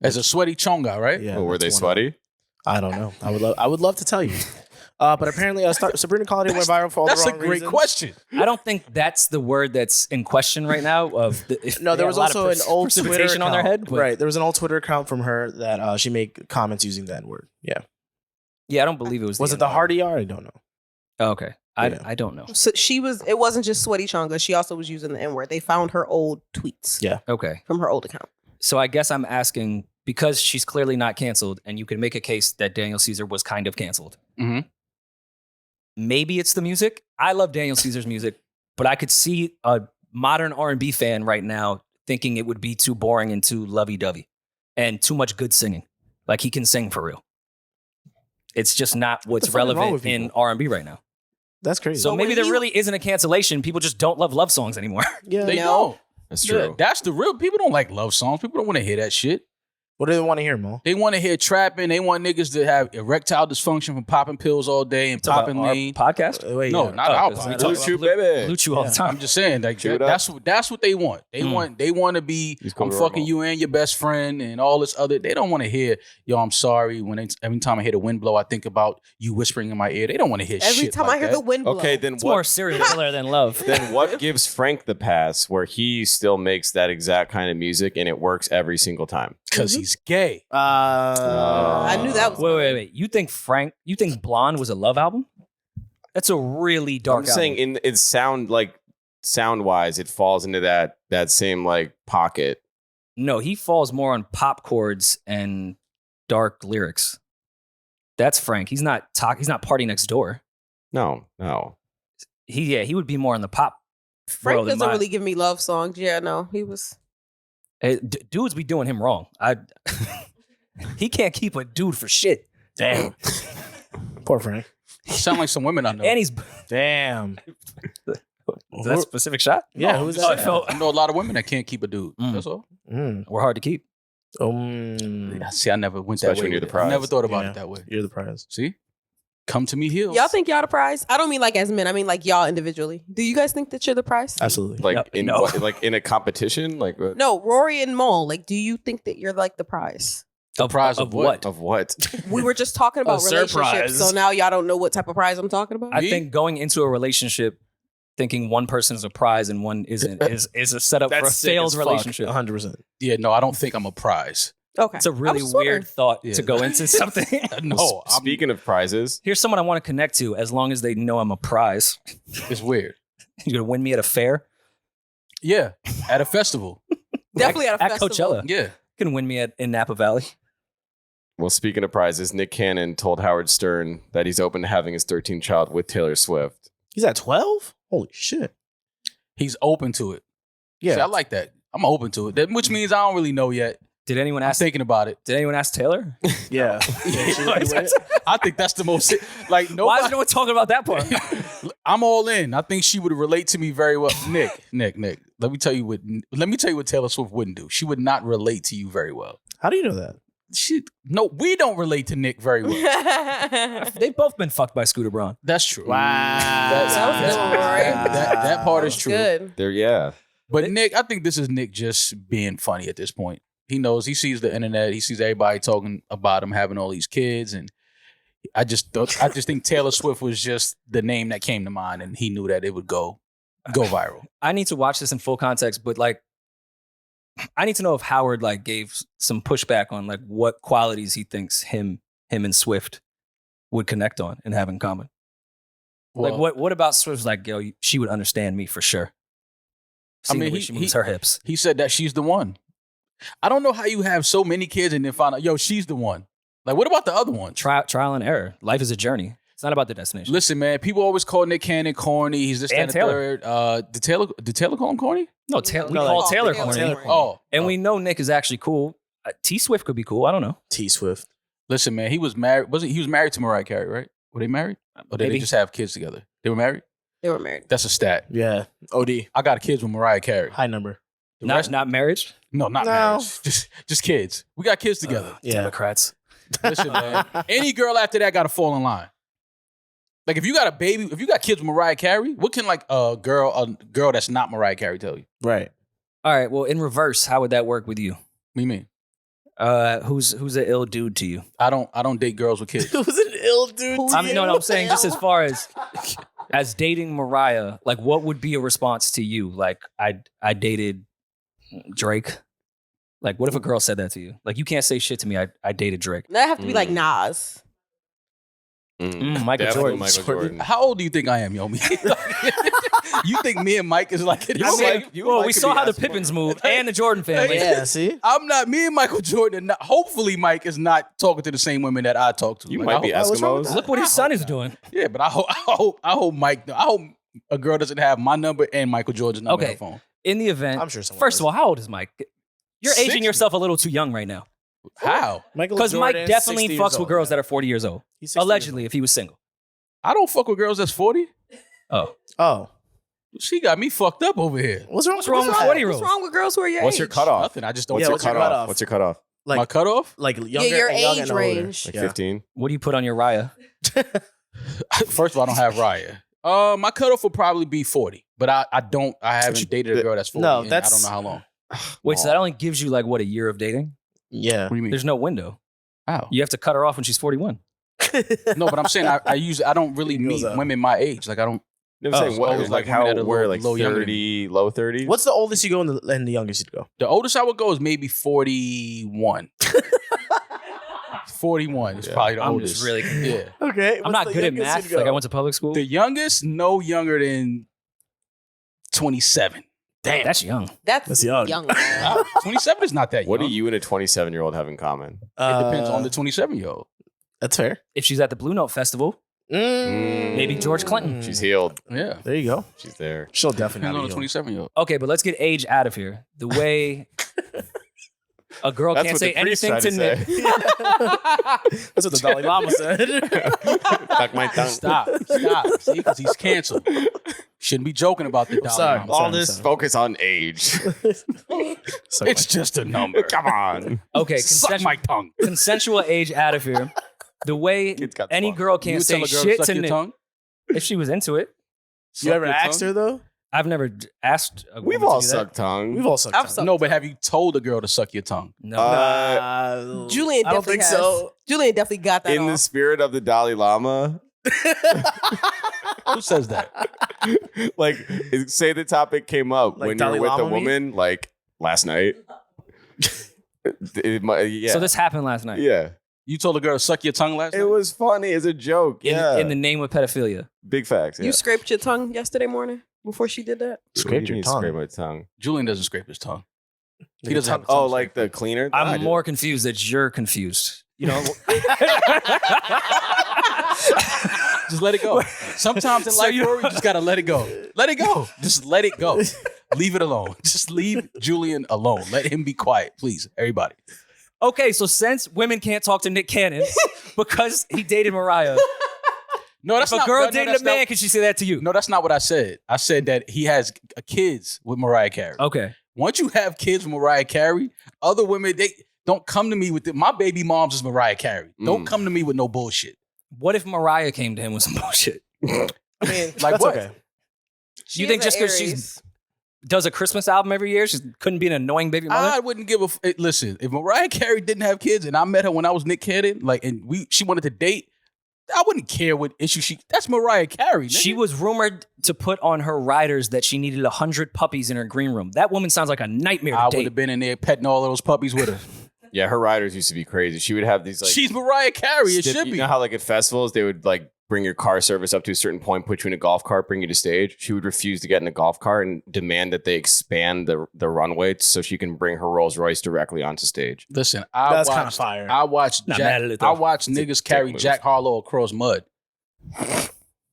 As a sweaty chonga, right? Yeah. Oh, were they that's one of- sweaty? I don't know. I would love to tell you. But apparently, Sabrina Claudio went viral for all That's the a wrong great reasons. question. I don't think that's the word that's in question right now. If No, they there had was a lot of also an old Twitter precipitation account. on their head. but- Right. There was an old Twitter account from her that she made comments using that word. Yeah. Yeah, I don't believe it was. Was it the hard ER? I don't know. Oh, okay, Yeah. I don't know. So it wasn't just sweaty chonga. She also was using the N-word. They found her old tweets Yeah. Okay, from her old account. so I guess I'm asking because she's clearly not canceled, and you can make a case that Daniel Caesar was kind of canceled. Mhm. Maybe it's the music. I love Daniel Caesar's music, but I could see a modern R&B fan right now thinking it would be too boring and too lovey-dovey and too much good singing. Like he can sing for real. It's just not what's fuck is wrong relevant with in people? R&B right now. That's crazy. So So maybe when there he- really isn't a cancellation. People just don't love love songs anymore. yeah. They No. don't. That's Yeah, true. that's the real. People don't like love songs. People don't want to hear that shit. What do they want to hear, Mo? They want to hear trapping. They want niggas to have erectile dysfunction from popping pills all day and popping Our lean. podcast. Wait, No, yeah. not our 'cause we podcast. talk Blue Chew, about baby. Blue Chew all the Yeah. time. I'm just saying, like Chew it up. that's what they want. They want to be He's cool I'm with fucking Rory. you and your best friend and all this other. They don't want to hear yo. I'm sorry. Every time I hear the wind blow, I think about you whispering in my ear. They don't want to hear Every shit time like I hear that. the wind blow. Okay, then It's more what? serial killer than love. Then what gives Frank the pass where he still makes that exact kind of music and it works every single time? because he's gay. I knew that was Wait. You think Blonde was a love album? That's a really dark I'm saying album. in sound wise, it falls into that same like pocket No, he falls more on pop chords and dark lyrics. That's Frank. He's not Party Next Door. No. He would be more in the pop. Frank world in doesn't my- really give me love songs. Yeah, no, he was. Hey, dudes be doing him wrong. He can't keep a dude for shit. Damn. Poor Frank. You sound like some women I know. And he's Damn. is that a specific shot? Yeah, No, who's Oh, that? it felt- I know a lot of women that can't keep a dude. Mm. That's all. We're hard to keep. See, I never went Especially that way. when you're with the it. I prize. never thought about Yeah. it that way. You're the prize. See? Come to me heels. Y'all think y'all the prize? I don't mean like as men. I mean like y'all individually. Do you guys think that you're the prize? Absolutely. Like Yep. in No. what, like in a competition, like what? No, Rory and Mole. Like, do you think that you're like the prize? The prize of what? Of what? We were just talking about relationships, surprise. so now y'all don't know what type of prize I'm talking about. I Me? think going into a relationship thinking one person is a prize and one isn't is a setup for a failed relationship. 100%. Yeah, no, I don't think I'm a prize. Okay, It's a I really was just weird wondering. thought Yeah. to go into something. No, I'm, Speaking of prizes, Here's someone I want to connect to as long as they know I'm a prize. it's weird. You're going to win me at a fair? Yeah, at a festival. Definitely at a At festival. Coachella. Yeah. You can win me in Napa Valley. well, speaking of prizes, Nick Cannon told Howard Stern that he's open to having his 13th child with Taylor Swift. He's at 12? Holy shit. He's open to it. Yeah. See, I like that. I'm open to it. That, which means I don't really know yet. Did anyone I'm ask? thinking about it. Did anyone ask Taylor? Yeah. I think that's the most like Why is nobody. no one talking about that part? I'm all in. I think she would relate to me very well. Nick. Let me tell you what Taylor Swift wouldn't do. She would not relate to you very well. How do you know that? We don't relate to Nick very well. They've both been fucked by Scooter Braun. That's true. That was good, Rory. That part is true. Good. There, yeah. But Nick, I think this is Nick just being funny at this point. He knows, he sees the internet, he sees everybody talking about him having all these kids, and I just think Taylor Swift was just the name that came to mind, and he knew that it would go viral. I need to watch this in full context, but like, I need to know if Howard like gave some pushback on like what qualities he thinks him and Swift would connect on and have in common. Well, Like what about Swift's like, yo, she would understand me for sure. I Seeing mean, the way she moves her hips. He said that she's the one. I don't know how you have so many kids and then find out, yo, she's the one. Like, what about the other one? Trial and error. Life is a journey. It's not about the destination. Listen, man, people always call Nick Cannon corny. He's this, that, And and the Taylor. third. Did Taylor call him corny? No, we call Taylor corny. Taylor Oh. And we know Nick is actually cool. T Swift could be cool. I don't know. T Swift. Listen, man, he was married. He was married to Mariah Carey, right? Were they married? Or did Maybe. they just have kids together? They were married? They were married. That's a stat. Yeah. OD. I got kids with Mariah Carey. High number. The Not rest- not marriage. No, not No. marriage. Just kids. We got kids together. Yeah. Democrats. Listen, man. Any girl after that got to fall in line. Like if you got a baby, if you got kids with Mariah Carey, what can like a girl that's not Mariah Carey tell you? Right. All right. Well, in reverse, how would that work with you? What do you mean? Who's an ill dude to you? I don't date girls with kids. It was an ill dude. I'm saying just as far as dating Mariah, like what would be a response to you? Like I dated Drake. Like what if a girl said that to you? Like you can't say shit to me. I dated Drake. That have to be like Nas. Michael Definitely Jordan. Michael Jordan. How old do you think I am, Yomi? You think me and Mike is like You I mean, Mike- you and well, Mike we could saw be how the asking Pippins for- moved and the Jordan family. Yeah, see? I'm not. Me and Michael Jordan. Hopefully, Mike is not talking to the same women that I talk to. You Like, might I be hope- what's wrong with Eskimos. Look what his son is doing. Yeah, but I hope Mike. I hope a girl doesn't have my number and Michael Jordan's number on Okay. her phone. In the event, I'm sure someone first does. of all, how old is Mike? You're 60. aging yourself a little too young right now. How? Because Mike definitely fucks with girls that are 40 years old. Allegedly, if he was single. I don't fuck with girls that's 40. Oh. Oh. She got me fucked up over here. What's wrong What's wrong with that? 40-year-olds? What's wrong with girls who are your What's age? your cutoff? Nothing. I just don't. What's Yeah, your what's your cutoff? cutoff? What's your cutoff? Like, my cutoff? like younger, your young age and older. range. Like Yeah. 15? What do you put on your Raya? First of all, I don't have Raya. My cutoff would probably be 40, but I haven't dated a girl that's 40. No, and that's- I don't know how long. Wait, so that only gives you like what, a year of dating? Yeah. What do you mean? There's no window. How? You have to cut her off when she's 41. No, but I'm saying I don't really It goes meet up. women my age. Like I don't. I'm saying, so what, always like like women how that are we're a like little younger than 30, low 30s? What's the oldest you go and the youngest you go? The oldest I would go is maybe 41. 41 is probably the I'm oldest. just really Yeah. Okay. I'm not good at math. Like I went to public school. The youngest, no younger than 27. Damn. That's young. That's young. young. 27 is not that young. What do you and a 27-year-old have in common? It depends on the 27-year-old. That's fair. If she's at the Blue Note Festival, maybe George Clinton. She's healed. Yeah. There you go. She's there. She'll definitely Depends on not the be 27-year-old. Okay, but let's get age out of here. The way a girl That's can't what say the priest anything tried to to Nick. say. That's what the Dalai Lama said. Suck my tongue. Stop. See, because he's canceled. Shouldn't be joking about the Dalai sorry. Lama. All this focus on age. It's just a number. Come on. Okay, Suck my tongue. consensual age out of here. The way Kids got any fun. girl You can't would say tell a girl shit to suck to your Nick tongue? if she was into it. You ever asked her though? I've never asked a We've woman all to do that. sucked tongue. We've all sucked. I've tongue. sucked No, but have you told a girl to suck your tongue? No. Julian I don't definitely think has. so. Julian definitely got that In the off. spirit of the Dalai Lama, Who says that? like, say the topic came up Like when Dalai you're with a Lama meat? woman, like last night. Yeah. So this happened last night. Yeah. You told a girl to suck your tongue last night? It was funny as a joke. Yeah. In the name of pedophilia. Big facts. Yeah. You scraped your tongue yesterday morning before she did that? What do Scraped you your mean tongue. Scrape my tongue. Julian doesn't scrape his tongue. He Like doesn't a have a tongue- Oh, tongue like the cleaner? No, I I'm do. more confused that you're confused. You know, Just let it go. Sometimes in So life, you- Rory, you just gotta let it go. Let it go. Just let it go. Leave it alone. Just leave Julian alone. Let him be quiet, please. Everybody. okay, so since women can't talk to Nick Cannon because he dated Mariah, No, that's if a not girl no, dated that's a man, not- can she say that to you? No, that's not what I said. I said that he has kids with Mariah Carey. Okay. Once you have kids with Mariah Carey, other women, they don't come to me with my baby mom's is Mariah Carey. Don't come to me with no bullshit. What if Mariah came to him with some bullshit? I mean, Like That's what? okay. You think just because she does a Christmas album every year, she couldn't be an annoying baby mother? I wouldn't give a listen. If Mariah Carey didn't have kids and I met her when I was Nick Cannon, like, and she wanted to date, I wouldn't care what issue that's Mariah Carey. Nigga. She was rumored to put on her riders that she needed 100 puppies in her green room. That woman sounds like a nightmare to I would date. have been in there petting all of those puppies with her. Yeah, her riders used to be crazy. She would have these like. She's Mariah Carey. It should You be. know how like at festivals they would like bring your car service up to a certain point, put you in a golf cart, bring you to stage. She would refuse to get in a golf cart and demand that they expand the runway so she can bring her Rolls Royce directly onto stage. Listen, That's kind of fire. I watched Not Jack, mad at it, though. I watched It's a niggas dick carry move. Jack Harlow across mud.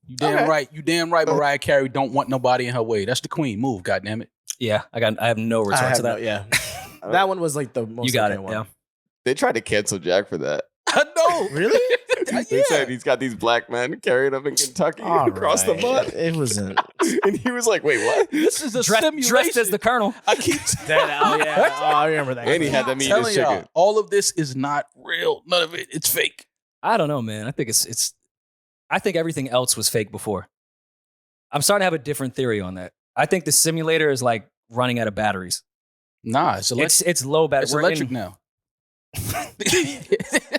You damn right. You damn right. Mariah Carey don't want nobody in her way. That's the queen. Move, goddammit. Yeah, I have no I retort have to that. no- yeah. That one was like the most. You got okay it. one. Yeah. They tried to cancel Jack for that. I know. Really? They said he's got these black men carrying him in Kentucky All across the right. mud. It wasn't. And he was like, wait, what? This is a simulation. Dressed as the Colonel. I keep Oh yeah. Oh, I remember that. And he had them eat his telling y'all, chicken. all of this is not real. None of it. It's fake. I don't know, man. I think it's. I think everything else was fake before. I'm starting to have a different theory on that. I think the simulator is like running out of batteries. Nah, it's electric. It's low battery. It's We're electric in now.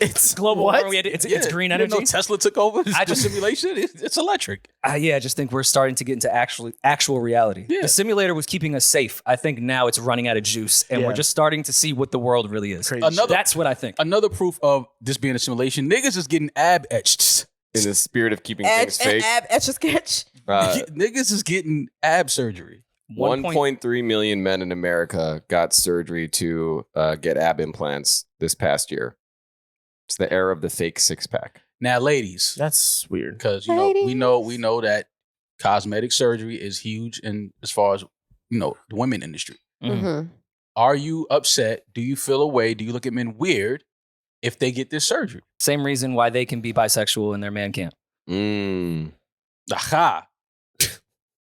It's global What? warming. It's Yeah, green you didn't energy. know Tesla took over. I I just- just simulation. It's electric. Yeah, I just think we're starting to get into actual reality. Yeah. The simulator was keeping us safe. I think now it's running out of juice, and Yeah. we're just starting to see what the world really is. Crazy Another- That's what I think. Another proof of this being a simulation. Niggas is getting ab etched. In the spirit of keeping Edge things and fake. ab etch a sketch. Niggas is getting ab surgery. 1.3 million men in America got surgery to get ab implants this past year. It's the era of the fake six pack. Now, ladies, That's weird. because we know that cosmetic surgery is huge, and as far as the women industry. Mhm. Mm-hmm. Are you upset? Do you feel a way? Do you look at men weird if they get this surgery? Same reason why they can be bisexual and their man can't. Aha.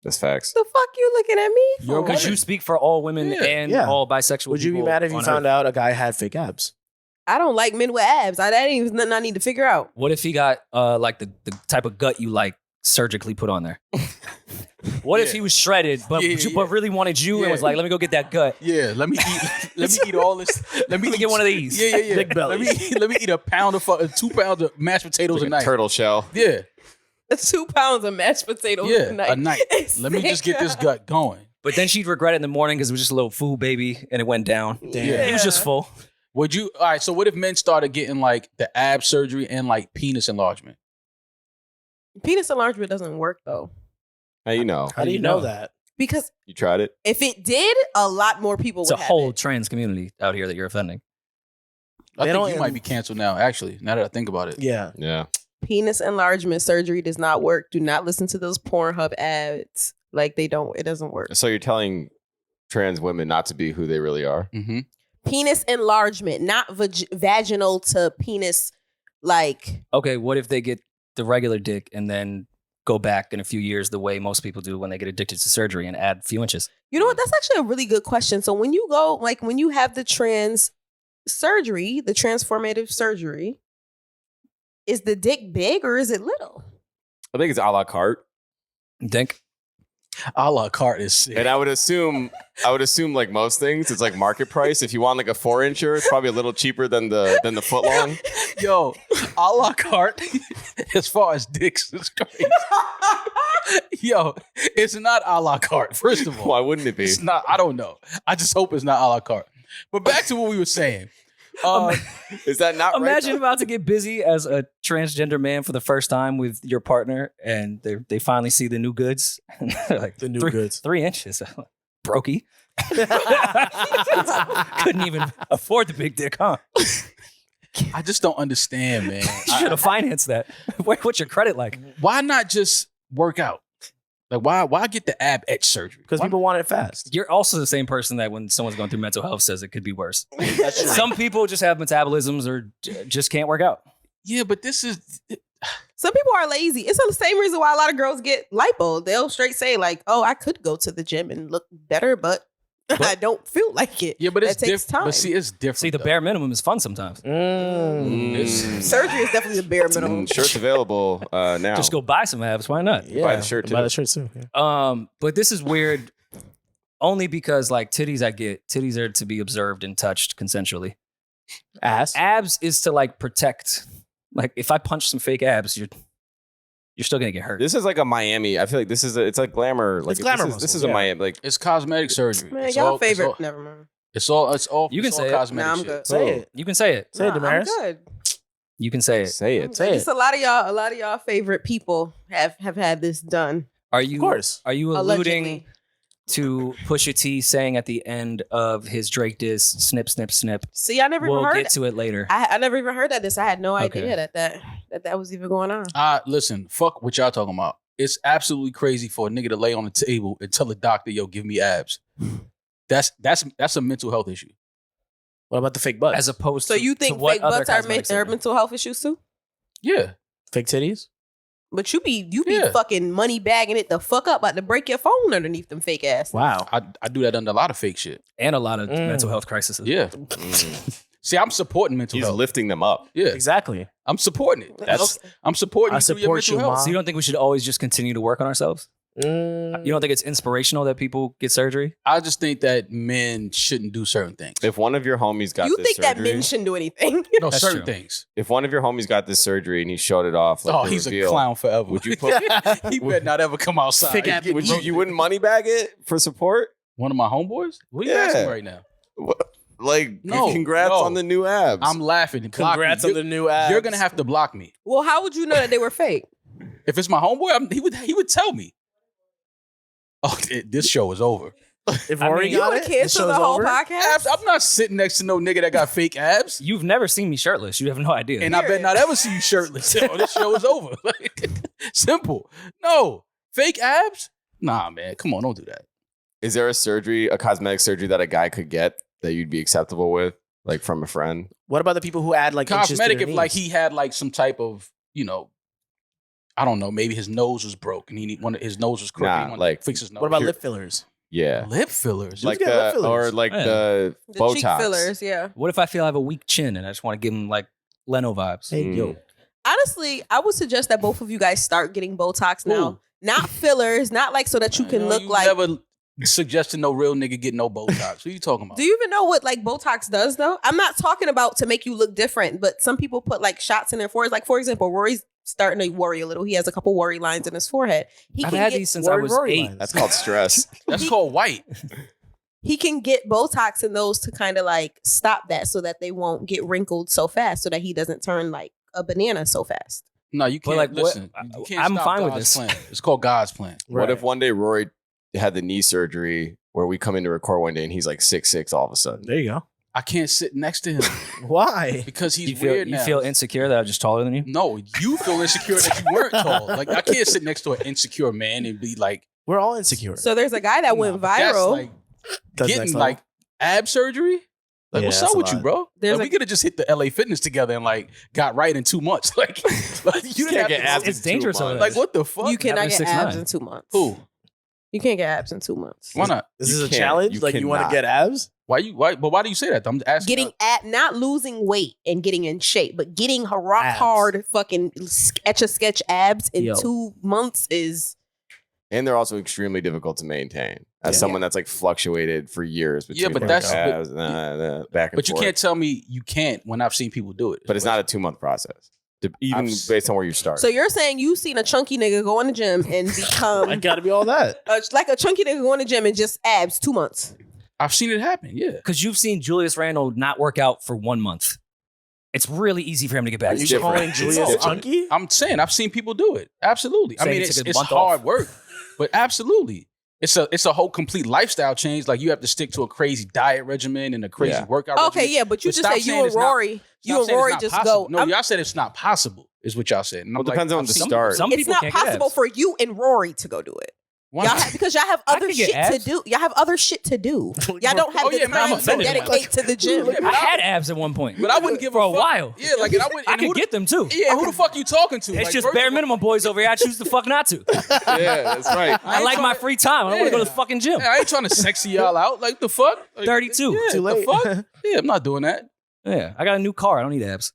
That's facts. The fuck you looking at me You're for? Because you speak for all women Yeah. and Yeah. all bisexual Would you be people mad if you on found Earth. out a guy had fake abs? I don't like men with abs. That ain't even nothing I need to figure out. What if he got like the type of gut you like surgically put on there? What if Yeah. he was shredded but Yeah. but really wanted you and Yeah. was like, let me go get that gut. Yeah, let me eat all this. Let me get one of these. Yeah. Big belly. Let me eat a pound of 2 pounds of mashed potatoes Like a night. turtle shell. Yeah, 2 pounds of mashed potatoes yeah, a night. a night. Let me just get this gut going. But then she'd regret it in the morning because it was just a little food baby and it went down. Damn. He was just full. Would you? All right. So what if men started getting like the ab surgery and like penis enlargement? Penis enlargement doesn't work though. How you know? How do you know that? Because You tried it? if it did, a lot more people It's would a have whole it. trans community out here that you're offending. I They think don't you might be canceled now, actually, now that I think about it. Yeah. Yeah. Penis enlargement surgery does not work. Do not listen to those Pornhub ads. Like it doesn't work. So you're telling trans women not to be who they really are? Mm-hmm. Penis enlargement, not vaginal to penis. Like, Okay, what if they get the regular dick and then go back in a few years the way most people do when they get addicted to surgery and add a few inches? you know what? That's actually a really good question. So when you go, like when you have the trans surgery, the transformative surgery, is the dick big or is it little? I think it's a la carte. You think? A la carte is sick. And I would assume like most things, it's like market price. If you want like a 4-incher, it's probably a little cheaper than the foot long. Yo, a la carte, as far as dicks is crazy. Yo, it's not a la carte, first of all. Why wouldn't it be? It's not, I don't know. I just hope it's not a la carte. But back to what we were saying. Is that not Imagine right? about to get busy as a transgender man for the first time with your partner, and they finally see the new goods. Like The new three, goods. 3 inches. Brokey. Couldn't even afford the big dick, huh? I just don't understand, man. You should have financed that. What's your credit like? Why not just work out? Like, why get the ab etch surgery? Because Why- people want it fast. You're also the same person that when someone's going through mental health says it could be worse. That's true. Some people just have metabolisms or just can't work out. Yeah, but this is Some people are lazy. It's the same reason why a lot of girls get lipo. They'll straight say like, "Oh, I could go to the gym and look better, but I don't feel like it." but it's that takes different. time. But see, it's different. See, the though. bare minimum is fun sometimes. Surgery is definitely the bare minimum. Shirts available now. Just go buy some abs. Why not? Yeah. Buy the shirt, too. Buy the shirt too. Yeah. But this is weird only because like titties I get. Titties are to be observed and touched consensually. Ass. Abs is to like protect. Like if I punch some fake abs, you're still gonna get hurt. This is like a Miami. I feel like it's like glamour. Like It's glamour This is muscles, a yeah. Miami. Like It's cosmetic surgery. Man, It's y'all all- favorite. It's all, Never mind. it's all. It's all. You can it's all say it. cosmetic Nah, I'm shit. good. Say it. You can say it. Say it, I'm Damaris. good. You can say it. say it. Say it. Just a lot of y'all favorite people have had this done. Are Of you? course. Are you alluding Allegedly. to Pusha T saying at the end of his Drake diss, "Snip, snip, snip"? See, I never We'll even heard. get to it later. I never even heard that. I had no Okay. idea that was even going on. Listen, fuck what y'all talking about. It's absolutely crazy for a nigga to lay on the table and tell a doctor, "Yo, give me abs." That's a mental health issue. What about the fake butts? As opposed So to you to think what fake other butts are cosmetics mental health issues too? Yeah. fake titties? But you be Yeah. fucking money bagging it the fuck up, about to break your phone underneath them fake ass. Wow. I do that under a lot of fake shit. and a lot of mental health crises. Yeah. See, I'm supporting mental He's health. lifting them up. Yeah. Exactly. I'm supporting it. I'm supporting I you through your support mental you, health. Mom. So you don't think we should always just continue to work on ourselves? You don't think it's inspirational that people get surgery? I just think that men shouldn't do certain things. If one of your homies got You this think that surgery, men shouldn't do anything? No, That's certain true. things. if one of your homies got this surgery and he showed it off, like Oh, the he's reveal, a clown forever. Would you put? He better not ever come outside. Fake ass- would you wouldn't money bag it for support? One of my homeboys? What are you Yeah. asking right now? Like, No, congrats no. on the new abs. I'm laughing. Block Congrats me. on the new abs. You're gonna have to block me. Well, how would you know that they were fake? If it's my homeboy, he would tell me. Oh, this show is over. If I Rory mean, You got want it, to the cancel show's the whole over. podcast? I'm not sitting next to no nigga that got fake abs. You've never seen me shirtless. You have no idea. And I bet not ever see you shirtless. Oh, this show is over. Like, simple. No. Fake abs? Nah, man. Come on, don't do that. Is there a cosmetic surgery that a guy could get that you'd be acceptable with, like from a friend? What about the people who add like inches to Cosmetic, their if like knees? he had like some type of, I don't know, maybe his nose was broke and his nose was crooked. Nah, He wanted like- to fix his nose. What about Here- lip fillers? Yeah, lip fillers? like get lip the fillers. or like Yeah. the The Botox. cheek fillers, yeah. What if I feel I have a weak chin and I just want to give him like Leno vibes? Hey, yo. Honestly, I would suggest that both of you guys start getting Botox now. Ooh. Not fillers, not like so that you can look like. never suggested no real nigga get no Botox. What are you talking about? Do you even know what like Botox does though? I'm not talking about to make you look different, but some people put like shots in their foreheads. Like for example, Rory's starting to worry a little. He has a couple worry lines in his forehead. He I've can had get, these since I was Rory 8. lines. That's called stress. That's called white. he can get Botox in those to kind of like stop that so that they won't get wrinkled so fast, so that he doesn't turn like a banana so fast. No, you But, can't. like, what- listen, you can't I'm stop fine with God's this. plan. It's called God's plan. What if one day Rory had the knee surgery where we come in to record one day and he's like 6'6" all of a sudden. There you go. I can't sit next to him Why? because he's You feel, weird you now. feel insecure that I'm just taller than you? No, you feel insecure that you weren't tall. Like I can't sit next to an insecure man and be like, We're all insecure. So there's a guy that went nah, but that's viral. like That's getting next like ab surgery. Like, Yeah, what's that's up a with you, lot. bro? There's Like, we could have just hit the LA Fitness together and like got right in 2 months. Like you didn't have get to- abs It's in 2 dangerous over months. there. Like what the fuck? You cannot Having get a abs 6'9". in 2 months. Who? You can't get abs in 2 months. Why not? This You is a can't. challenge. You Like you want to cannot. get abs? Why you? Why? But why do you say that? I'm asking. Getting at not losing weight and getting in shape, but getting rock Abs. hard fucking sketch abs in Yo. 2 months is And they're also extremely difficult to maintain as Yeah. someone that's like fluctuated for years. Yeah, Between but like, that's- abs, back and But you forth. can't tell me you can't when I've seen people do it. But it's not a 2-month process, even I've- based on where you start. so you're saying you've seen a chunky nigga go in the gym and become I got to be all that. like a chunky nigga go in the gym and just abs 2 months. I've seen it happen. Yeah. Because you've seen Julius Randle not work out for 1 month. It's really easy for him to get back. Are to you shape. calling It's Julius different. chunky? I'm saying I've seen people do it. Absolutely. I Saying mean, he took a it's month hard off. work, but absolutely. It's a whole complete lifestyle change. Like you have to stick to a crazy diet regimen and a crazy Yeah. workout Okay, regimen. yeah, but you But just stop said saying you and it's not- Rory, Stop you and saying it's Rory not just possible. go. No, I'm- y'all said it's not possible, is what y'all said. And Well, I'm it depends on I've the seen- start. Some it's people not can't get possible abs. for you and Rory to go do it. Why Y'all not? because y'all have I other could get shit to abs. do. Y'all have other shit to do. Y'all don't have Oh, the yeah, man, I'm time to offended. dedicate to the gym. Yeah, I had abs at one point. But I wouldn't give for a fuck. while. Yeah, like and I wouldn't. I and who could the- get them too. Yeah, who the fuck you talking to? It's Like, just first bare of all- minimum boys over here. I choose the fuck not to. Yeah, that's right. I like my free time. I don't want to go to the fucking gym. Yeah, I ain't trying to sexy y'all out. Like the fuck? Like, 32. Yeah, Too late. The fuck? Yeah, I'm not doing that. Yeah, I got a new car. I don't need abs.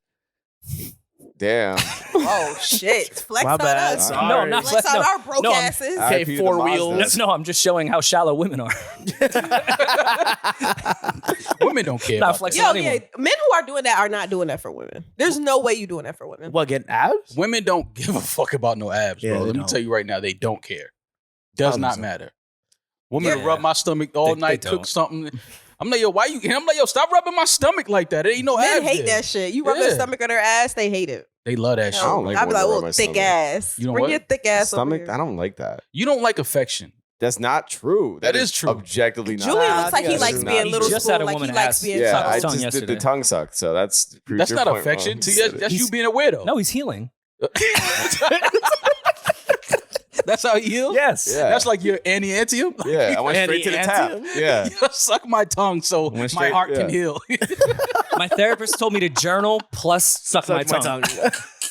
Damn. Oh shit! Flex My on bad. us. Sorry. No, I'm not Flex on no. our broke No, I'm- asses. Okay, RIP to the 4 Mazda. wheels. No, I'm just showing how shallow women are. Women don't care. Not about flexing. Yo, on yeah, anyone. men who are doing that are not doing that for women. There's no way you doing that for women. What, getting abs? that. Women don't give a fuck about no abs, Yeah, bro. they Let me don't. tell you right now, they don't care. Does not 100%. matter. Women will Yeah. rub my stomach all They night, don't. cook something. I'm like, yo, why you? And I'm like, yo, stop rubbing my stomach like that. There ain't no Men abs hate there. that shit. You rub their Yeah. stomach on their ass, they hate it. They love that shit. I don't like I'd be women like, rub oh, my thick stomach. ass. You know Bring what? your thick ass over Stomach, here. I don't like that. You don't like affection. That's not true. That is true. Objectively not. Julian Nah, looks I like think he that's likes not being true. little He just spoon, had a like woman he likes ask- being Yeah, Suck I his tongue just did the yesterday. tongue suck, so that's proves That's your not point affection. wrong. See, that's you being a weirdo. No, he's healing. That's how he heals? Yes. Yeah. That's like your anti-antium? Yeah, I went straight to the tap. Anti-antium? Yeah. Suck my tongue so my Went straight- heart can yeah. heal. My therapist told me to journal plus suck my tongue.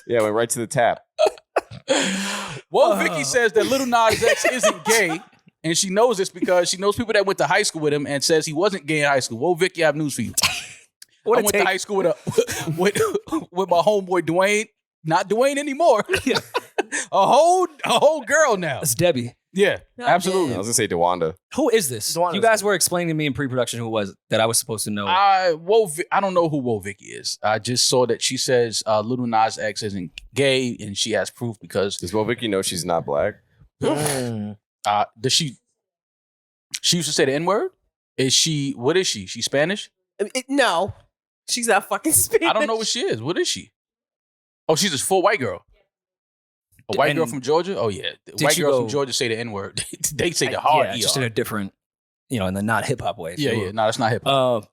Yeah, went right to the tap. Woah Vicky says that Lil Nas X isn't gay, and she knows this because she knows people that went to high school with him and says he wasn't gay in high school. Woah Vicky, I have news for you. What I a went take. to high school with my homeboy Dwayne. Not Dwayne anymore. a whole girl now. It's Debbie. Yeah, God absolutely. I was gonna say DeWanda. Who is this? Dwana's You guys good. were explaining to me in pre-production who it was that I was supposed to know. I don't know who Woah Vicky is. I just saw that she says Lil Nas X isn't gay, and she has proof because Does Woah Vicky know she's not black? Mm. does she used to say the N-word? What is she? She's Spanish? No, she's not fucking Spanish. I don't know what she is. What is she? Oh, she's a full white girl. A white girl And from Georgia? Oh, yeah. did White you girls go- from Georgia say the N-word. They say the hard yeah, ER. just in a different, in the not hip hop way. if Yeah, you yeah. will. No, that's not hip hop.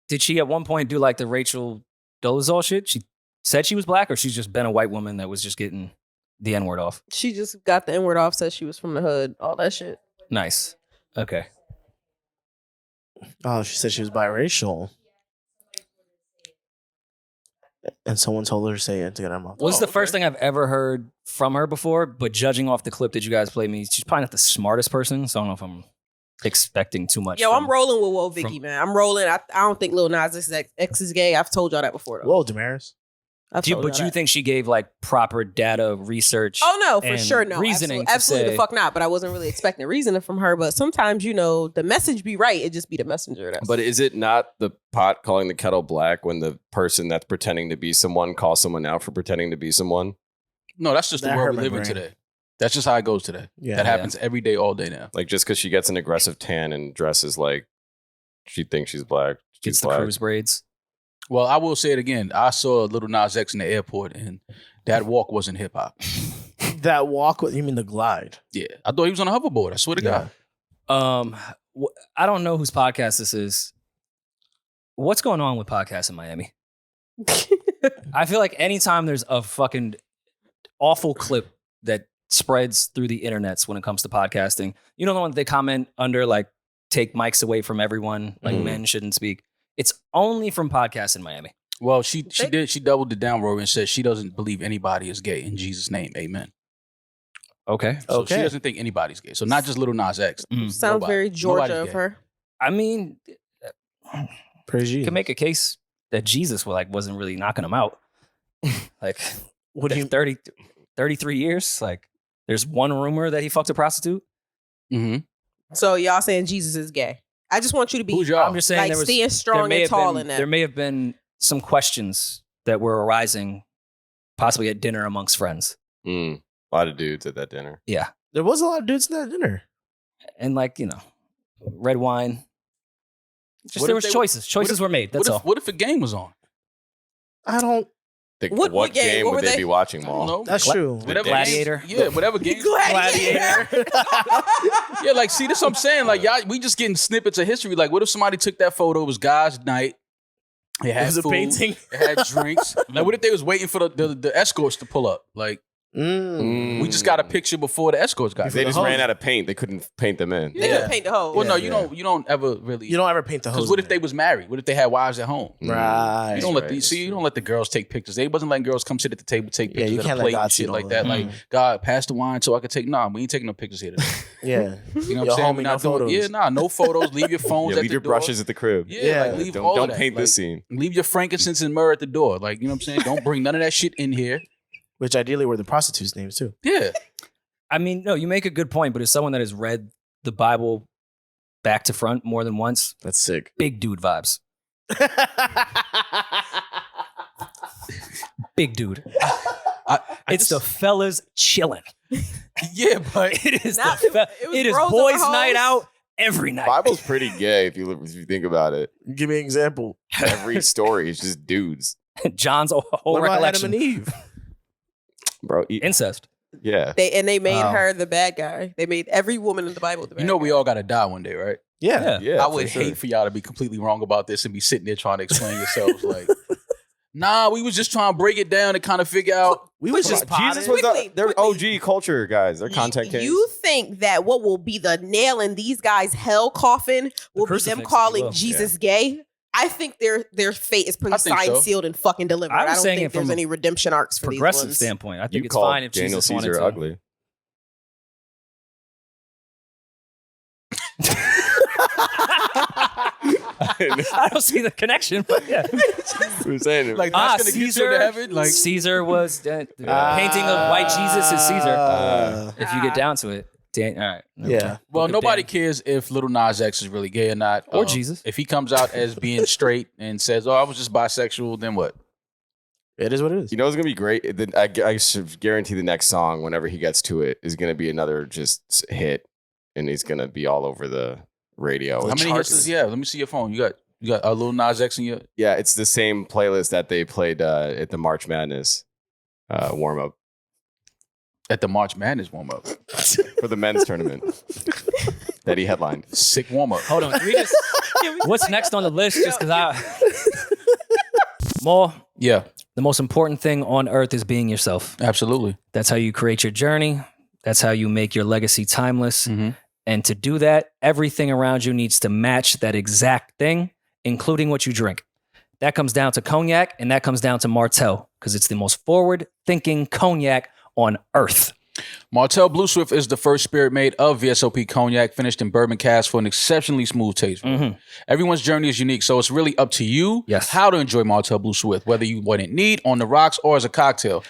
Did she at one point do like the Rachel Dolezal shit? She said she was black, or she's just been a white woman that was just getting the N word off. She just got the N-word off, said she was from the hood, all that shit. Nice. Okay. Oh, she said she was biracial. And someone told her to say it to get her mouth. Well, this is Oh, the first thing I've ever heard from her before, but judging off the clip that you guys played me, she's probably not the smartest person, so I don't know if I'm expecting too much. Yo, from- I'm rolling with Woah Vicky, from- man. I'm rolling. I don't think Lil Nas X is gay. I've told y'all that before, though. Whoa, Damaris. I've Do you, told but y'all do you that. think she gave like proper data research? Oh no, for and sure, no. reasoning to absolutely say- the fuck not. But I wasn't really expecting reasoning from her. But sometimes, the message be right. It just be the messenger. But is it not the pot calling the kettle black when the person that's pretending to be someone calls someone out for pretending to be someone? No, that's just the That world hurt we my live in brain. today. That's just how it goes today. Yeah. That happens every day, all day now. Like just because she gets an aggressive tan and dresses like she thinks she's black, Gets she's the black. cruise braids. Well, I will say it again. I saw Lil Nas X in the airport, and that walk wasn't hip hop. That walk, you mean the glide? Yeah, I thought he was on a hoverboard. I swear to God. I don't know whose podcast this is. What's going on with podcasts in Miami? I feel like anytime there's a fucking awful clip that spreads through the internets when it comes to podcasting, you know the one that they comment under like take mics away from everyone, like men shouldn't speak. It's only from podcasts in Miami. Well, she doubled it down, Rory, and said she doesn't believe anybody is gay in Jesus' name. Amen. Okay. So she doesn't think anybody's gay. So not just Lil Nas X. Sounds very Georgia of her. I mean, Praise you Jesus. can make a case that Jesus wasn't really knocking him out. Like, What do you 33 years? Like, there's one rumor that he fucked a prostitute. Mm-hmm. So y'all saying Jesus is gay? I just want you to be Who's y'all? I'm just saying like staying strong and tall in that. There may have been some questions that were arising possibly at dinner amongst friends. A lot of dudes at that dinner. Yeah. There was a lot of dudes at that dinner. And like, red wine. Just What there if was they- choices. Choices were made. That's all. What if a game was on? I don't. What game? Game What would were they they? be watching, I don't Mal? know. That's true. Whatever Gladiator. Games, yeah, whatever game. Gladiator. Yeah, like, see, that's what I'm saying. Like, y'all, we just getting snippets of history. Like, what if somebody took that photo? It was guys' night. It had It was a food. painting. It had drinks. Like, what if they was waiting for the escorts to pull up? Like, we just got a picture before the escorts got They here. just ran out of paint. They couldn't paint them in. They could paint the hole. Well, no, Yeah, you don't ever really. You don't ever paint the hose. Because what if they was married? What if they had wives at home? Right. You don't let you don't let the girls take pictures. They wasn't letting girls come sit at the table, take Yeah, pictures you at a can't let plate God and see shit all like that. that. Like, God, pass the wine so I can take. Nah, we ain't taking no pictures here today. Yeah. You know what Yo, I'm saying? homie, We're no not doing. photos. Yeah, nah, no photos. Leave your phones Yeah, at leave the your door. brushes at the crib. Yeah, like, Yeah. leave all Don't of paint that. this Like, scene. leave your frankincense and myrrh at the door. Like, you know what I'm saying? Don't bring none of that shit in here. Which ideally were the prostitutes' names too. Yeah. I mean, no, you make a good point, but as someone that has read the Bible back to front more than once, That's sick. big dude vibes. Big dude. It's the fellas chilling. Yeah, but It is Not- the it was it is bros boys' and hoes. night out every night. Bible's pretty gay if you think about it. Give me an example. Every story is just dudes, John's whole What about recollection. Adam and Eve? bro. Incest. Yeah. They made Wow. her the bad guy. They made every woman in the Bible the bad you know guy. we all got to die one day, right? Yeah. Yeah. I would hate for y'all to be completely wrong about this and be sitting there trying to explain yourselves. Like, nah, we was just trying to break it down and kind of figure out. We was just Jesus potted. was Quickly, they're quickly. OG culture guys. They're content kings. You think that what will be the nail in these guys' hell coffin will be crucifix, them if you calling will. Jesus gay? I think their fate is pretty I think signed, so. sealed, and fucking delivered. I I, was don't saying think it from there's a any redemption arcs for these Progressive ones. standpoint. I think You it's called fine if Daniel Jesus wanted Caesar to. ugly. I don't see the connection, but yeah. We're saying it. Like, that's going to get you Caesar, to heaven? Like, Caesar was the painting of white Jesus is Caesar. If you get Ah. down to it. All right. Yeah. well, Look at nobody Dan. cares if Lil Nas X is really gay or not. Or Jesus. If he comes out as being straight and says, oh, I was just bisexual, then what? It is what it is. You know what's gonna be great? I should guarantee the next song, whenever he gets to it, is gonna be another just hit, and he's gonna be all over the radio. How many hits does he have? Let me see your phone. You got Lil Nas X in your... Yeah, it's the same playlist that they played at the March Madness warm up At the March Madness warm-up. for the men's tournament that he headlined. Sick warm-up. Hold on. Can we just, what's next on the list? Just because More, Yeah, the most important thing on earth is being yourself. absolutely. That's how you create your journey. That's how you make your legacy timeless. Mm-hmm. And to do that, everything around you needs to match that exact thing, including what you drink. That comes down to cognac, and that comes down to Martell, because it's the most forward-thinking cognac on earth. Martell Blue Swift is the first spirit made of VSOP cognac, finished in bourbon cask for an exceptionally smooth taste. Everyone's journey is unique, so it's really up to you Yes. how to enjoy Martell Blue Swift, whether you want it neat, on the rocks, or as a cocktail.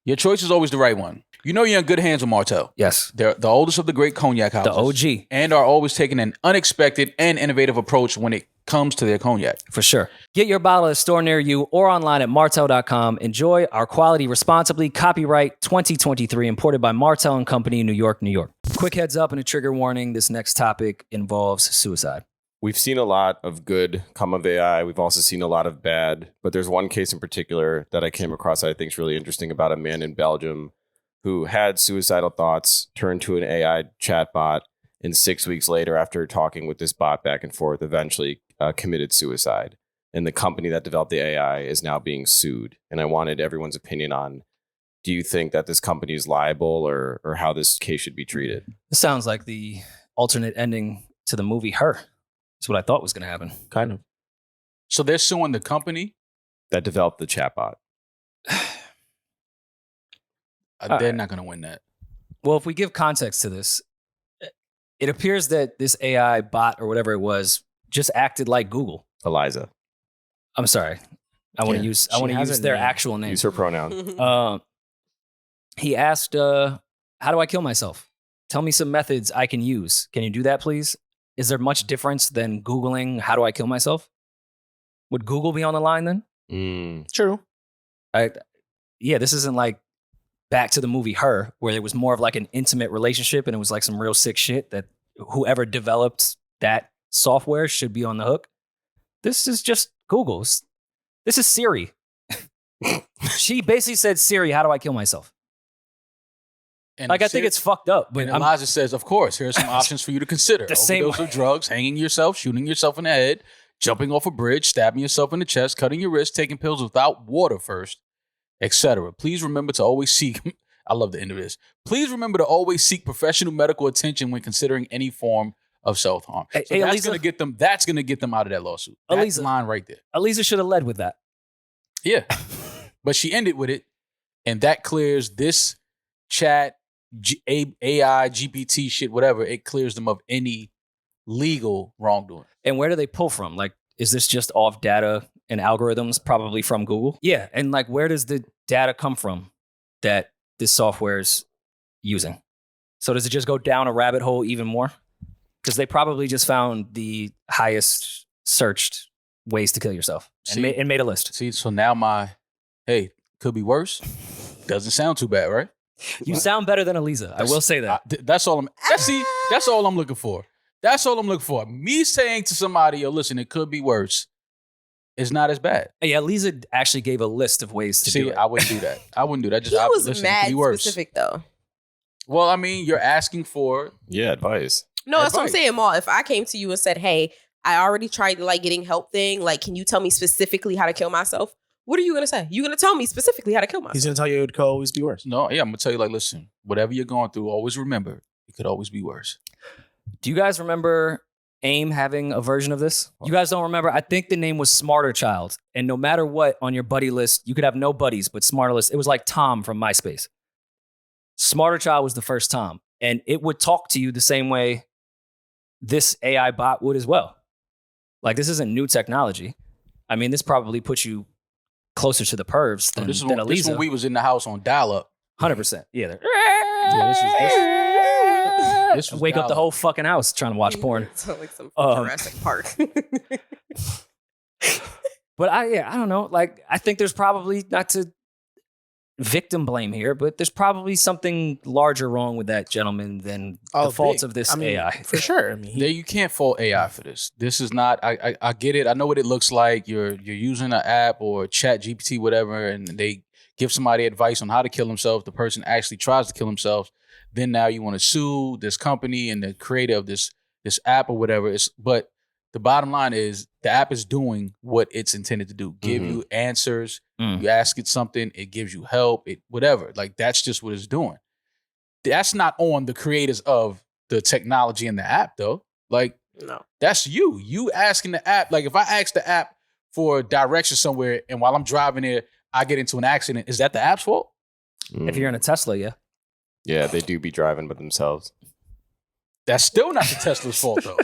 Your choice is always the right one. You know you're in good hands with Martell. Yes. They're the oldest of the great cognac houses. The OG. And are always taking an unexpected and innovative approach when it comes to their cognac. For sure. Get your bottle at a store near you or online at martell.com. Enjoy our quality responsibly. Copyright 2023, imported by Martell & Company, New York, New York. Quick heads up and a trigger warning. This next topic involves suicide. We've seen a lot of good come of AI. We've also seen a lot of bad. But there's one case in particular that I came across that I think is really interesting about a man in Belgium who had suicidal thoughts, turned to an AI chatbot, and 6 weeks later, after talking with this bot back and forth, eventually committed suicide. And the company that developed the AI is now being sued. And I wanted everyone's opinion on, do you think that this company is liable or how this case should be treated? This sounds like the alternate ending to the movie Her. That's what I thought was going to happen. Kind of. So they're suing the company That developed the chatbot. They're not going to win that. Well, if we give context to this, it appears that this AI bot or whatever it was just acted like Google. Eliza. I'm sorry. I want to use their actual name. Use her pronoun. He asked, how do I kill myself? Tell me some methods I can use. Can you do that, please? Is there much difference than Googling how do I kill myself? Would Google be on the line then? True. Yeah, this isn't like back to the movie Her, where it was more of like an intimate relationship and it was like some real sick shit that whoever developed that software should be on the hook. This is just Google's. This is Siri. She basically said, Siri, how do I kill myself? And Like, I think it's fucked up. But And Elijah says, of course, here are some options for you to consider. The same Overdose way. of drugs, hanging yourself, shooting yourself in the head, jumping off a bridge, stabbing yourself in the chest, cutting your wrist, taking pills without water first, etc. Please remember to always seek, I love the end of this. Please remember to always seek professional medical attention when considering any form of self-harm. So Hey, that's Elisa. going to get them out of that lawsuit. That Elisa. line right there. Elisa should have led with that. Yeah. But she ended with it, and that clears this chat, AI, GPT shit, whatever. It clears them of any legal wrongdoing. And where do they pull from? Like, is this just off data and algorithms, probably from Google? Yeah. And like, where does the data come from that this software is using? So does it just go down a rabbit hole even more? Because they probably just found the highest searched ways to kill yourself and made a list. See, so now hey, could be worse. Doesn't sound too bad, right? You sound better than Elisa. I will say that. That's all that's all I'm looking for. That's all I'm looking for. Me saying to somebody, yo, listen, it could be worse. It's not as bad. Yeah, Elisa actually gave a list of ways to do it. I wouldn't do that. I wouldn't do that. He was listen, it could mad be worse. specific though. Well, I mean, you're asking for Advice. No, that's what I'm Advice. saying, Maul. If I came to you and said, hey, I already tried the like getting help thing, like, can you tell me specifically how to kill myself? What are you going to say? You're going to tell me specifically how to kill myself. He's going to tell you it could always be worse. No, yeah, I'm gonna tell you, like, listen, whatever you're going through, always remember it could always be worse. Do you guys remember AIM having a version of this? You guys don't remember? I think the name was Smarter Child. And no matter what on your buddy list, you could have no buddies, but Smarter List. It was like Tom from MySpace. Smarter Child was the first Tom. And it would talk to you the same way this AI bot would as well. Like, this isn't new technology. I mean, this probably puts you closer to the pervs than, This is than when, this is Elisa. when we was in the house on dial-up. 100%. Yeah. they're- This was Wake up the dial-up. whole fucking house trying to watch porn. So like some Um, Jurassic Park. But I don't know. Like, I think there's probably, not to victim blame here, but there's probably something larger wrong with that gentleman than the faults of this AI. For sure. I mean, You can't fault AI for this. This is not. I get it. I know what it looks like. You're using an app or Chat GPT, whatever, and they give somebody advice on how to kill themselves. The person actually tries to kill themselves. Then now you want to sue this company and the creator of this app or whatever. But the bottom line is the app is doing what it's intended to do. Give you answers. You ask it something, it gives you help. It whatever. Like, that's just what it's doing. That's not on the creators of the technology in the app, though. Like, No. that's you. You asking the app. Like, if I ask the app for directions somewhere and while I'm driving there, I get into an accident, is that the app's fault? If you're in a Tesla, yeah. Yeah, they do be driving by themselves. That's still not the Tesla's fault, though.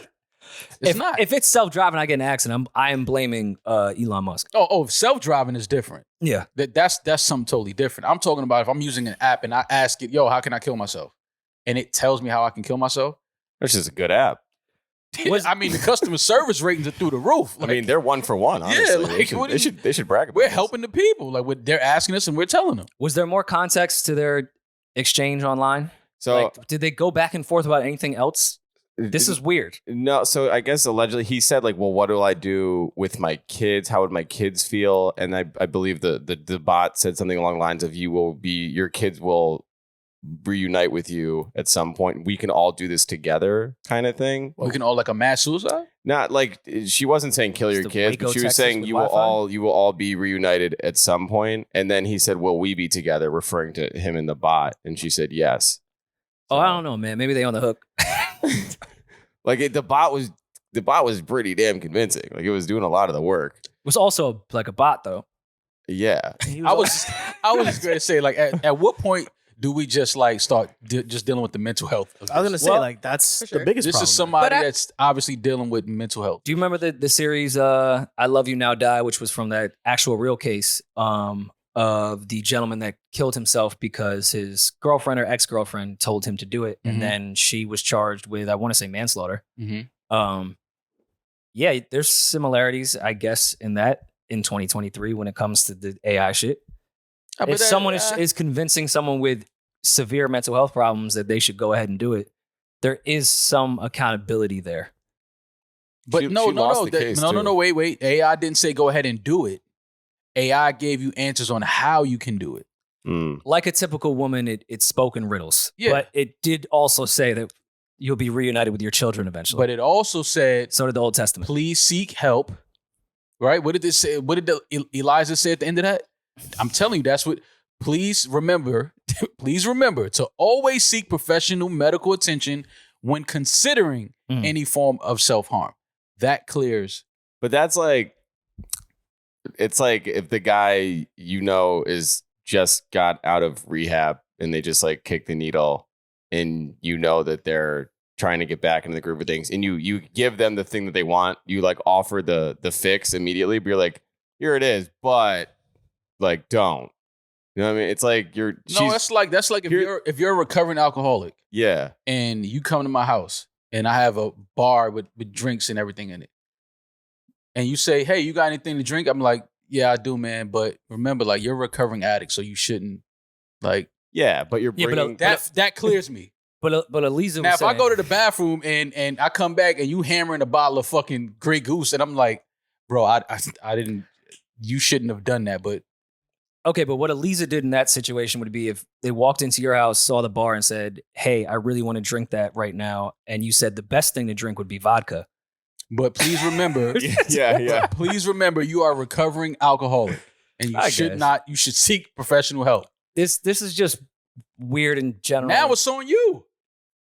It's not. If it's self-driving, I get in an accident, I am blaming Elon Musk. Self-driving is different. Yeah. That's something totally different. I'm talking about if I'm using an app and I ask it, yo, how can I kill myself? And it tells me how I can kill myself. Which is a good app. I mean, the customer service ratings are through the roof. Like, I mean, they're 1 for 1, honestly. like, what do you- they should brag about we're this. helping the people. Like, they're asking us and we're telling them. Was there more context to their exchange online? So Like, did they go back and forth about anything else? This is weird. No, so I guess allegedly he said, like, well, what do I do with my kids? How would my kids feel? And I believe the bot said something along the lines of your kids will reunite with you at some point. We can all do this together kind of thing. We can all like a mass suicide? Not like she wasn't saying kill your the kids, Waco, but she was Texas saying with you will Wi-Fi? all be reunited at some point. And then he said, "Will we be together?" referring to him and the bot. And she said, "Yes." Oh, I don't know, man. Maybe they on the hook. Like the bot was pretty damn convincing. Like it was doing a lot of the work. It was also like a bot, though. Yeah. I was just going to say, like, at what point do we just like start just dealing with the mental health? I was gonna say, like, that's for sure. the biggest This problem. is somebody But that's obviously dealing with mental health. Do you remember the series I Love You Now Die, which was from that actual real case of the gentleman that killed himself because his girlfriend or ex-girlfriend told him to do it, Mhm. and then she was charged with, I want to say, manslaughter. Mm-hmm. Yeah, there's similarities, I guess, in 2023 when it comes to the AI shit. If someone is convincing someone with severe mental health problems that they should go ahead and do it, there is some accountability there. But She no, lost the case, too. wait. AI didn't say go ahead and do it. AI gave you answers on how you can do it. Mm. Like a typical woman, it spoke in riddles. Yeah. But it did also say that you'll be reunited with your children eventually. But it also said, So did the Old Testament. please seek help. Right? What did this say? What did Elijah say at the end of that? I'm telling you, that's what. Please remember to always seek professional medical attention when considering Mhm. any form of self-harm. That clears. But that's like, it's like if the guy is just got out of rehab and they just like kick the needle and that they're trying to get back into the groove of things and you give them the thing that they want, you like offer the fix immediately, but you're like, here it is, but like don't. You know what I mean? It's like That's like if you're a recovering alcoholic yeah. and you come to my house and I have a bar with drinks and everything in it. And you say, hey, you got anything to drink? I'm like, yeah, I do, man. But remember, like, you're a recovering addict, so you shouldn't, like... Yeah, but you're Yeah, but, bringing... That clears me. But Aliza Now, was if I saying, go to the bathroom and I come back and you hammering a bottle of fucking Grey Goose, and I'm like, bro, I didn't... You shouldn't have done that, but... okay, but what Aliza did in that situation would be if they walked into your house, saw the bar and said, hey, I really want to drink that right now. And you said the best thing to drink would be vodka. But please remember... yeah. Please remember, you are a recovering alcoholic. And you I should guess. not... You should seek professional help. This is just weird in general. Now it's on you.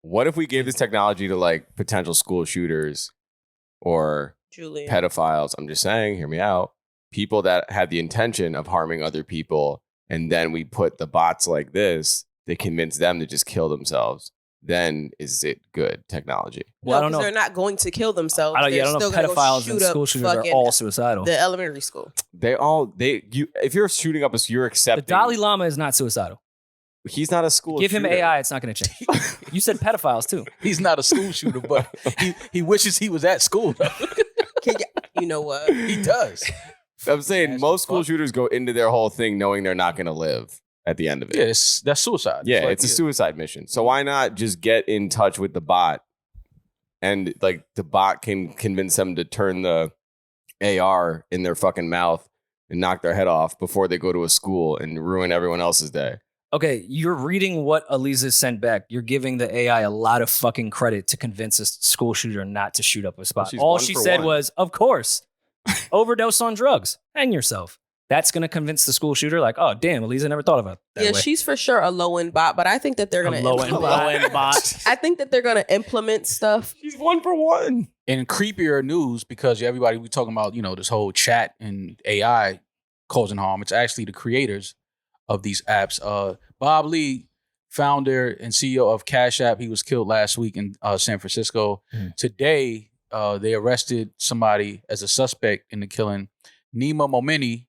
What if we gave this technology to like potential school shooters or Julian. pedophiles? I'm just saying, hear me out. People that had the intention of harming other people, and then we put the bots like this, they convince them to just kill themselves. Then is it good technology? Well, I don't know. They're not going to kill themselves. I don't They're know still if gonna go pedophiles and shoot up school shooters are fucking all suicidal. the elementary school. If you're shooting up you're The accepting. Dalai Lama is not suicidal. He's not a school Give him shooter. AI, it's not going to change. You said pedophiles too. He's not a school shooter, but he wishes he was at school. You know what? He does. I'm saying Nasty most school fuck. shooters go into their whole thing knowing they're not going to live at the end of it. Yeah, that's suicide. Yeah, like, it's a suicide mission. So why not just get in touch with the bot and like the bot can convince them to turn the AR in their fucking mouth and knock their head off before they go to a school and ruin everyone else's day. Okay, you're reading what Aliza sent back. You're giving the AI a lot of fucking credit to convince a school shooter not to shoot up a spot. She's All one she for said one. was, of course, overdose on drugs. Hang yourself. That's going to convince the school shooter, like, oh, damn, Aliza never thought of it that Yeah, way. she's for sure a low end bot, but I think that they're A going to low-end bot. I think that they're going to implement stuff. She's one for one. in creepier news, because everybody we talking about, this whole chat and AI causing harm. It's actually the creators of these apps. Bob Lee, founder and CEO of Cash App, he was killed last week in San Francisco. Today, they arrested somebody as a suspect in the killing. Nima Momeni,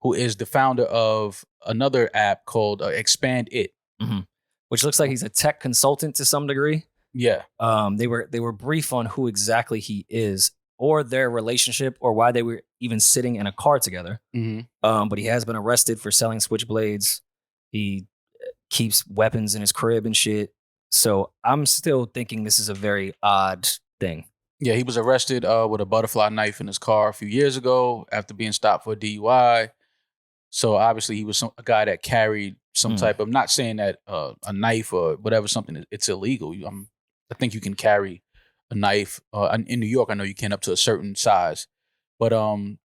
who is the founder of another app called Expand It. Which looks like he's a tech consultant to some degree. Yeah. They were brief on who exactly he is or their relationship or why they were even sitting in a car together. But he has been arrested for selling switchblades. He keeps weapons in his crib and shit. So I'm still thinking this is a very odd thing. Yeah, he was arrested with a butterfly knife in his car a few years ago after being stopped for a DUI. So obviously he was a guy that carried some type of, not saying that a knife or whatever, something, it's illegal. I think you can carry a knife. In New York, I know you can up to a certain size. But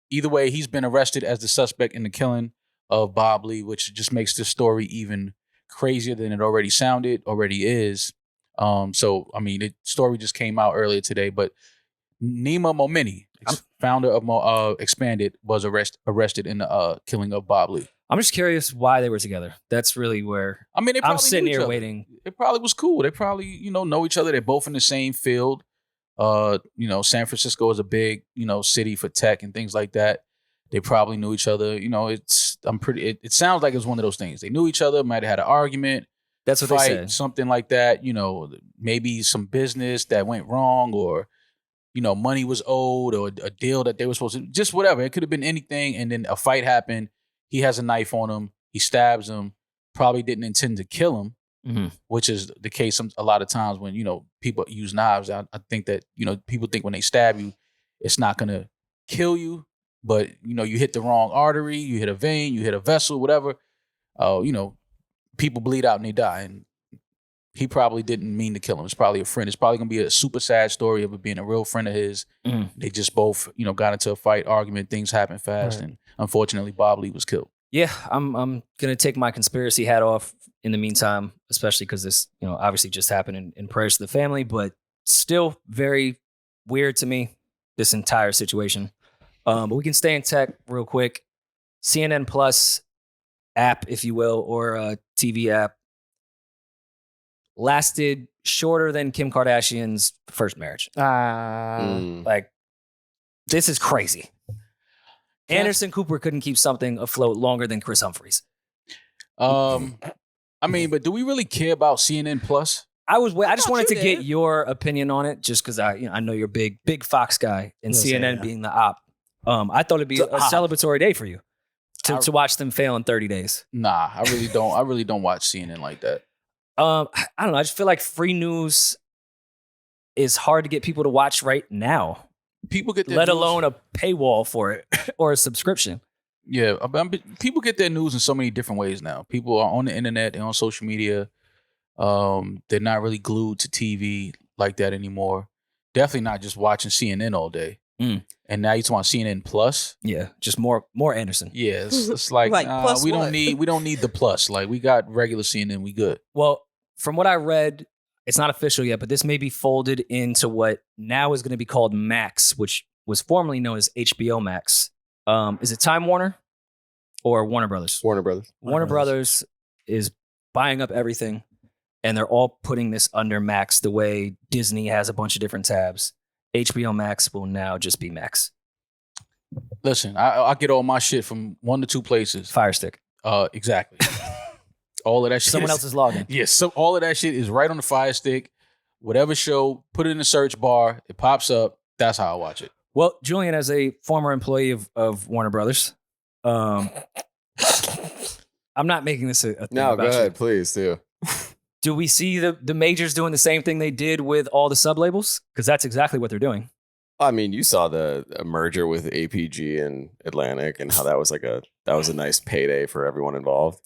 either way, he's been arrested as the suspect in the killing of Bob Lee, which just makes this story even crazier than it already is. So, I mean, the story just came out earlier today, but Nima Momeni, founder of Expanded, was arrested in the killing of Bob Lee. I'm just curious why they were together. That's really where I'm sitting here waiting. It probably was cool. They probably, know each other. They're both in the same field. San Francisco is a big, city for tech and things like that. They probably knew each other. It sounds like it was one of those things. They knew each other, might have had an argument. That's what they said. Something like that. Maybe some business that went wrong, or, money was owed, or a deal that they were supposed to, just whatever. It could have been anything. And then a fight happened. He has a knife on him. He stabs him. Probably didn't intend to kill him. Mm-hmm. Which is the case a lot of times when, people use knives. I think that, people think when they stab you, it's not going to kill you. But, you hit the wrong artery, you hit a vein, you hit a vessel, whatever. People bleed out and they die. And he probably didn't mean to kill him. It's probably a friend. It's probably going to be a super sad story of it being a real friend of his. Mm-hmm. They just both, got into a fight, argument. Things happen fast. Right. And unfortunately, Bob Lee was killed. Yeah, I'm going to take my conspiracy hat off in the meantime, especially because this, obviously just happened in prayers to the family, but still very weird to me, this entire situation. But we can stay in tech real quick. CNN Plus app, if you will, or a TV app, lasted shorter than Kim Kardashian's first marriage. Like, this is crazy. Anderson Cooper couldn't keep something afloat longer than Chris Humphries. But do we really care about CNN Plus? I just wanted to get your opinion on it, just because I know you're a big Fox guy, and CNN being the op. I thought it'd be a celebratory day for you to watch them fail in 30 days. Nah, I really don't. I really don't watch CNN like that. I don't know. I just feel like free news is hard to get people to watch right now. People get let alone a paywall for it or a subscription. Yeah, people get their news in so many different ways now. People are on the internet, they're on social media. They're not really glued to TV like that anymore. Definitely not just watching CNN all day. Mm. And now you just want CNN Plus. Yeah, just more Anderson. Yeah, it's like, we don't need the plus. Like, we got regular CNN, we good. Well, from what I read, it's not official yet, but this may be folded into what now is going to be called Max, which was formerly known as HBO Max. Is it Time Warner or Warner Brothers? Warner Brothers. Warner Brothers is buying up everything, and they're all putting this under Max the way Disney has a bunch of different tabs. HBO Max will now just be Max. Listen, I get all my shit from 1 to 2 places. Fire Stick. Exactly. All of that shit. Someone else's login. Yes, so all of that shit is right on the Fire Stick. Whatever show, put it in the search bar. It pops up. That's how I watch it. Well, Julian, as a former employee of Warner Brothers, I'm not making this a thing. No, about go ahead, you. please do. Do we see the majors doing the same thing they did with all the sub-labels? Because that's exactly what they're doing. I mean, you saw the merger with APG and Atlantic, and how that was a nice payday for everyone involved.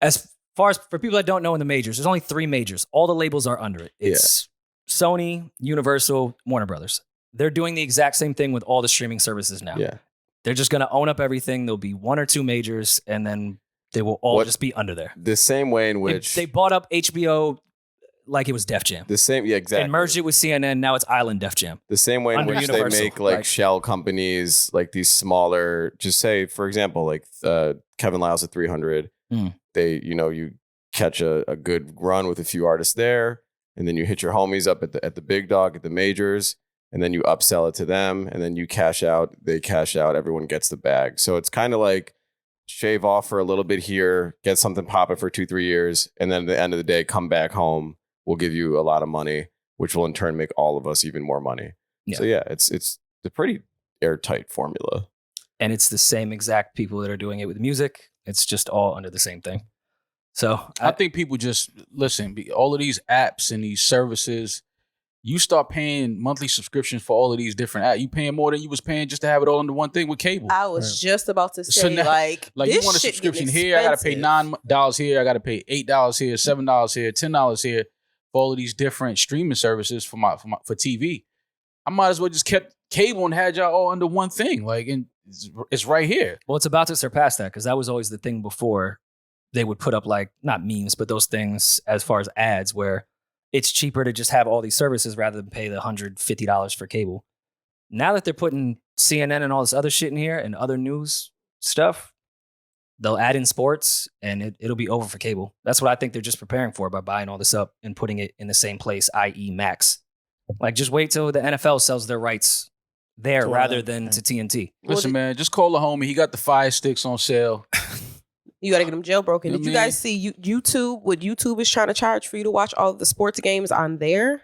As far as for people that don't know in the majors, there's only 3 majors. All the labels are under it. It's Sony, Universal, Warner Brothers. They're doing the exact same thing with all the streaming services now. Yeah. They're just going to own up everything. There'll be 1 or 2 majors, and then they will all just be under there. The same way in which they bought up HBO like it was Def Jam. The same, yeah, exactly. And merged it with CNN. Now it's Island Def Jam. The same way in which they make like shell companies, like these smaller. Just say, for example, like Kevin Lyles at 300. They, you catch a good run with a few artists there, and then you hit your homies up at the big dog at the majors, and then you upsell it to them, and then you cash out. They cash out. Everyone gets the bag. So it's kind of like shave off for a little bit here, get something popping for 2-3 years, and then at the end of the day, come back home. We'll give you a lot of money, which will in turn make all of us even more money. Yeah. So yeah, it's a pretty airtight formula. And it's the same exact people that are doing it with music. It's just all under the same thing. So I think people just listen. All of these apps and these services, you start paying monthly subscriptions for all of these different apps. You paying more than you was paying just to have it all under one thing with cable. I was just about to So say, now- like Like this you want a shit subscription getting here, I gotta pay expensive. $9 here, I gotta pay $8 here, $7 here, $10 here for all of these different streaming services for TV. I might as well just kept cable and had y'all all under one thing. Like, and it's right here. Well, it's about to surpass that because that was always the thing before. They would put up like not memes, but those things as far as ads where it's cheaper to just have all these services rather than pay the $150 for cable. Now that they're putting CNN and all this other shit in here and other news stuff, they'll add in sports and it'll be over for cable. That's what I think they're just preparing for by buying all this up and putting it in the same place, i.e. Max. Like just wait till the NFL sells their rights there rather than to TNT. Listen, man, just call the homie. He got the Fire Sticks on sale. You got to get them jailbroken. You know Did you what I guys see YouTube? What YouTube is trying to charge for you to watch all of the sports games on there?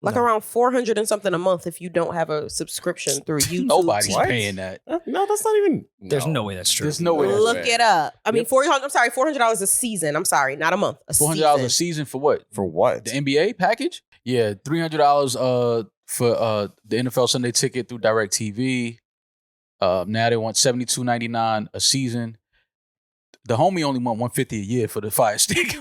Like around $400 and something a month if you don't have a subscription through YouTube. Nobody's What? paying that. No, that's not even. There's no way that's true. There's no way. that's Look right. it up. I mean, $400 a season. I'm sorry, not a month. A $400 season. a season for what? For what? The NBA package? Yeah, $300 for the NFL Sunday ticket through DirecTV. Now they want $72.99 a season. The homie only want $150 a year for the Fire Stick.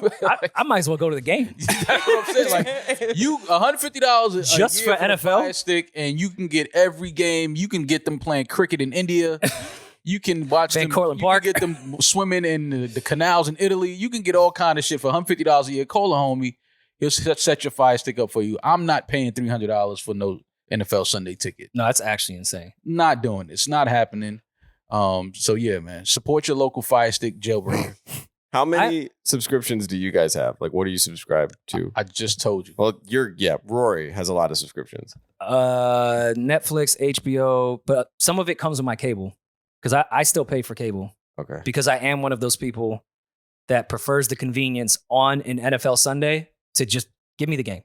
I might as well go to the game. That's what I'm saying. Like you, $150 a Just year for the NFL? Fire Stick, and you can get every game. You can get them playing cricket in India. You can watch Van them. Cortlandt You Park. can get them swimming in the canals in Italy. You can get all kind of shit for $150 a year. Call a homie. He'll set your Fire Stick up for you. I'm not paying $300 for no NFL Sunday ticket. No, that's actually insane. Not doing it. It's not happening. So yeah, man. Support your local Fire Stick jailbreaker. How many subscriptions do you guys have? Like, what do you subscribe to? I just told you. Well, Rory has a lot of subscriptions. Netflix, HBO, but some of it comes with my cable because I still pay for cable Okay. because I am one of those people that prefers the convenience on an NFL Sunday to just give me the game.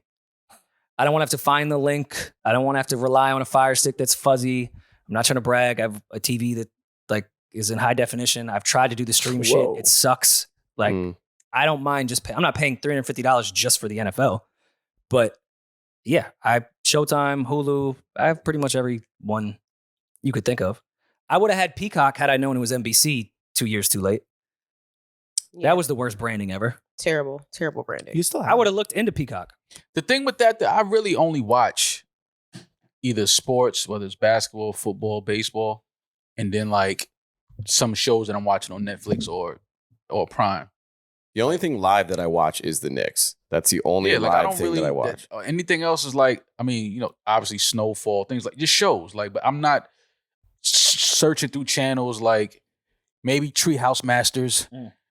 I don't want to have to find the link. I don't want to have to rely on a Fire Stick that's fuzzy. I'm not trying to brag. I have a TV that like is in high definition. I've tried to do the stream shit. Whoa. It sucks. Like I don't mind just I'm not paying $350 just for the NFL. But yeah, I Showtime, Hulu, I have pretty much every one you could think of. I would have had Peacock had I known it was NBC 2 years too late. Yeah. That was the worst branding ever. terrible branding. You still have I would have looked into Peacock. The thing with that I really only watch either sports, whether it's basketball, football, baseball, and then like some shows that I'm watching on Netflix or Prime. The only thing live that I watch is the Knicks. That's the only live thing that I watch. Anything else is like, I mean, obviously Snowfall, things like just shows. Like, but I'm not searching through channels like maybe Treehouse Masters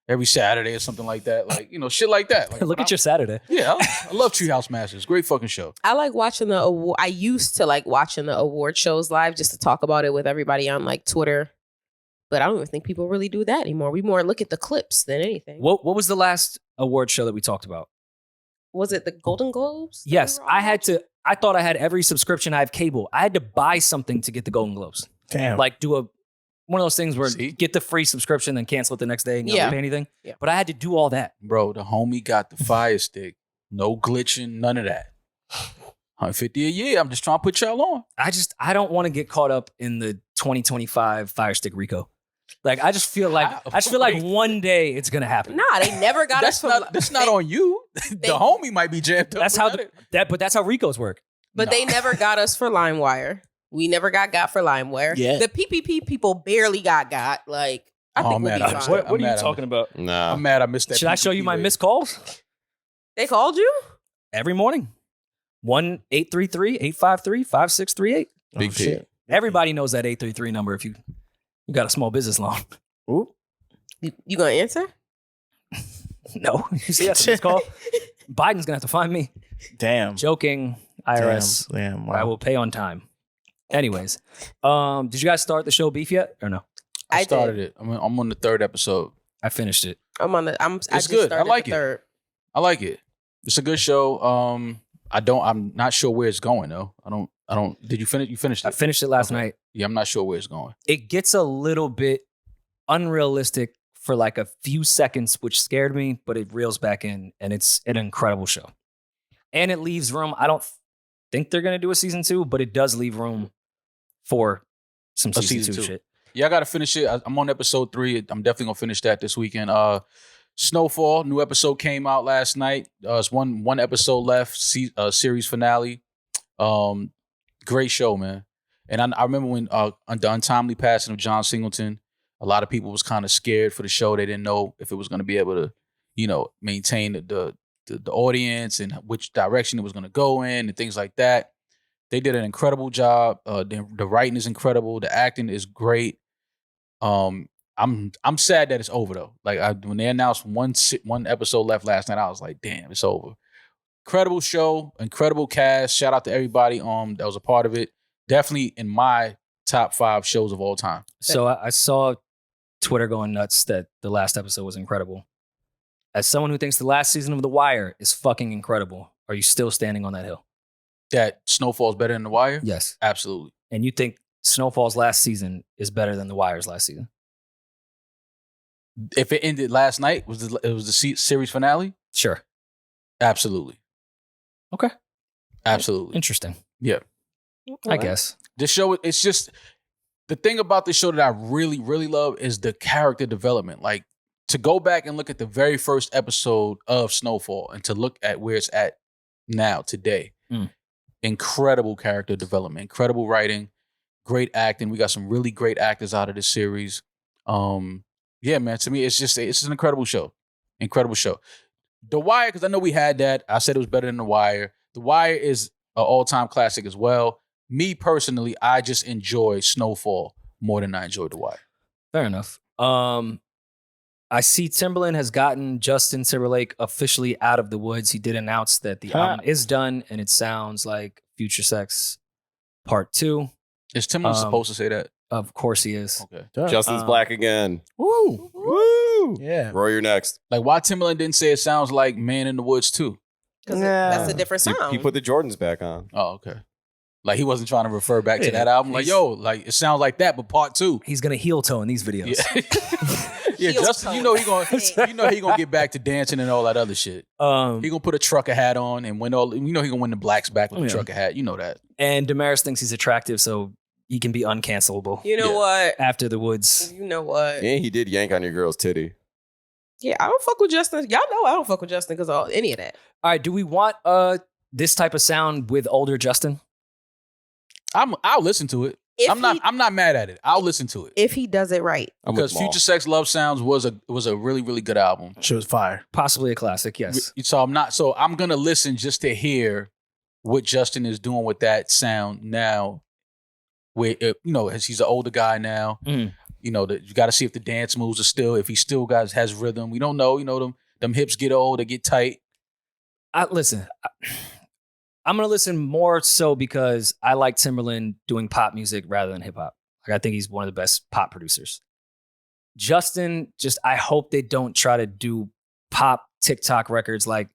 every Saturday or something like that. Like, shit like that. Like, Look at your Saturday. Yeah, I love Treehouse Masters. Great fucking show. I like watching the award. I used to like watching the award shows live just to talk about it with everybody on like Twitter. But I don't even think people really do that anymore. We more look at the clips than anything. What was the last award show that we talked about? Was it the Golden Globes? that Yes, we were all I had watching? to. I thought I had every subscription. I have cable. I had to buy something to get the Golden Globes. Damn. Like do one of those things where See? get the free subscription and cancel it the next day and you Yeah. don't pay anything. Yeah. But I had to do all that. Bro, the homie got the Fire Stick. No glitching, none of that. $150 a year. I'm just trying to put y'all on. I don't want to get caught up in the 2025 Fire Stick Rico. Like I just feel like one day it's gonna happen. Nah, they never got us from. That's not on you. The homie might be jammed up. That's how but that's how Ricos work. But they never got us for LimeWire. We never got for LimeWire. Yeah. The PPP people barely got. Like I Oh, think man, we'll I'm be sorry. fine. What are you talking about? Nah. I'm mad I missed that. Should I show you my PPP missed calls? They called you? Every morning. 1-833-853-5638. Big P. shit. Everybody knows that 833 number if you got a small business loan. Ooh. You gonna answer? No. You see that's a missed call? Biden's gonna have to find me. Damn. Joking. IRS. Damn. Wow. I will pay on time. Anyways, did you guys start the show Beef yet or no? I did. started it. I'm on the third episode. I finished it. I'm on the. I It's just good. I started like the it. third. I like it. It's a good show. I'm not sure where it's going though. I don't. Did you finish? You finished I it? finished it last Okay. night. Yeah, I'm not sure where it's going. It gets a little bit unrealistic for like a few seconds, which scared me, but it reels back in and it's an incredible show. And it leaves room. think they're gonna do a season 2, but it does leave room for some A season season 2 2. shit. Yeah, I got to finish it. I'm on episode 3. I'm definitely going to finish that this weekend. Snowfall, new episode came out last night. It's one episode left, series finale. Great show, man. And I remember when the untimely passing of John Singleton, a lot of people was kind of scared for the show. They didn't know if it was going to be able to, maintain the audience and which direction it was going to go in and things like that. They did an incredible job. The writing is incredible. The acting is great. I'm sad that it's over though. Like when they announced one episode left last night, I was like, damn, it's over. Incredible show, incredible cast. Shout out to everybody that was a part of it. Definitely in my top 5 shows of all time. So I saw Twitter going nuts that the last episode was incredible. As someone who thinks the last season of The Wire is fucking incredible, are you still standing on that hill? That Snowfall's better than The Wire? Yes. Absolutely. And you think Snowfall's last season is better than The Wire's last season? If it ended last night, it was the series finale? Sure. Absolutely. Okay. Absolutely. Interesting. Yeah. I guess. This show, it's just, the thing about this show that I really, really love is the character development. Like, to go back and look at the very first episode of Snowfall and to look at where it's at now, today. Incredible character development, incredible writing, great acting. We got some really great actors out of this series. Yeah, man, to me, it's just an incredible show. Incredible show. The Wire, because I know we had that. I said it was better than The Wire. The Wire is an all-time classic as well. Me, personally, I just enjoy Snowfall more than I enjoy The Wire. Fair enough. I see Timberland has gotten Justin Timberlake officially out of the woods. He did announce that the album is done, and it sounds like Future Sex Part 2. Is Timberland supposed to say that? Of course he is. Okay. Justin's black again. Woo. Woo! Yeah. Rory, you're next. Like, why Timberland didn't say it sounds like Man in the Woods too? Because Nah. that's a different sound. He put the Jordans back on. Oh, okay. Like, he wasn't trying to refer back to Yeah, that album. Like, he's- yo, like, it sounds like that, but part 2. He's going to heel toe in these videos. Yeah, Heel Justin, toe. he gonna get back to dancing and all that other shit. He gonna put a trucker hat on and win all. He gonna win the blacks back with the trucker hat. You know that. And Damaris thinks he's attractive, so he can be uncancelable You know what? after the woods. You know what? And he did yank on your girl's titty. Yeah, I don't fuck with Justin. Y'all know I don't fuck with Justin because of any of that. All right, do we want this type of sound with older Justin? I'll listen to it. If I'm he- not mad at it. I'll listen to it If he does it right. I'm with because Maul. Future Sex Love Sounds was a really, really good album. She was fire. Possibly a classic, yes. So I'm gonna listen just to hear what Justin is doing with that sound now. Where as he's an older guy now. Mm. You got to see if the dance moves are still, if he still has rhythm. We don't know. Them hips get old, they get tight. Listen, I'm going to listen more so because I like Timberland doing pop music rather than hip hop. Like, I think he's one of the best pop producers. Justin, I hope they don't try to do pop TikTok records. Like,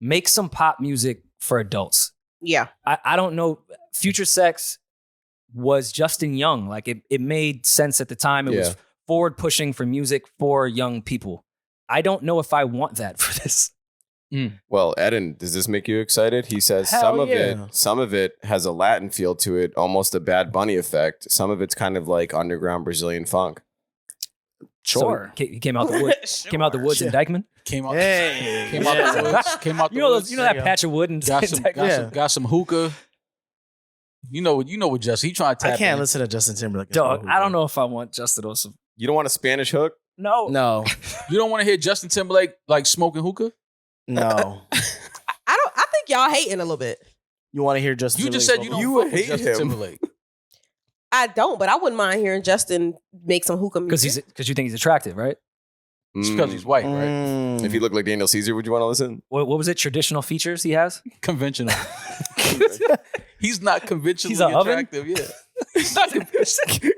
make some pop music for adults. Yeah. I don't know. Future Sex was Justin Young. Like, it made sense at the time. It was forward pushing for music for young people. I don't know if I want that for this. Well, Eden, does this make you excited? He says Hell yeah. some of it has a Latin feel to it, almost a Bad Bunny effect. Some of it's kind of like underground Brazilian funk. Sure. So he came out the woods. Came out the woods in Dykeman. Came out, Hey. came out the woods. Came out the You know, woods. you know that patch of wood and Got some hookah. You know what Justin. He trying to tap I can't in. listen to Justin Timberlake. Dog, I don't know if I want Justin also. You don't want a Spanish hook? No. No. You don't want to hear Justin Timberlake like smoking hookah? No. I think y'all hating a little bit. You want to hear Justin You just Timberlake said you vocal? don't fuck with hate Justin him. Timberlake. I don't, but I wouldn't mind hearing Justin make some hookah music. Because you think he's attractive, right? It's because he's white, right? Mm. If he looked like Daniel Caesar, would you want to listen? What was it? Traditional features he has? Conventional. He's not conventionally He's an oven? attractive. Yeah, he's not.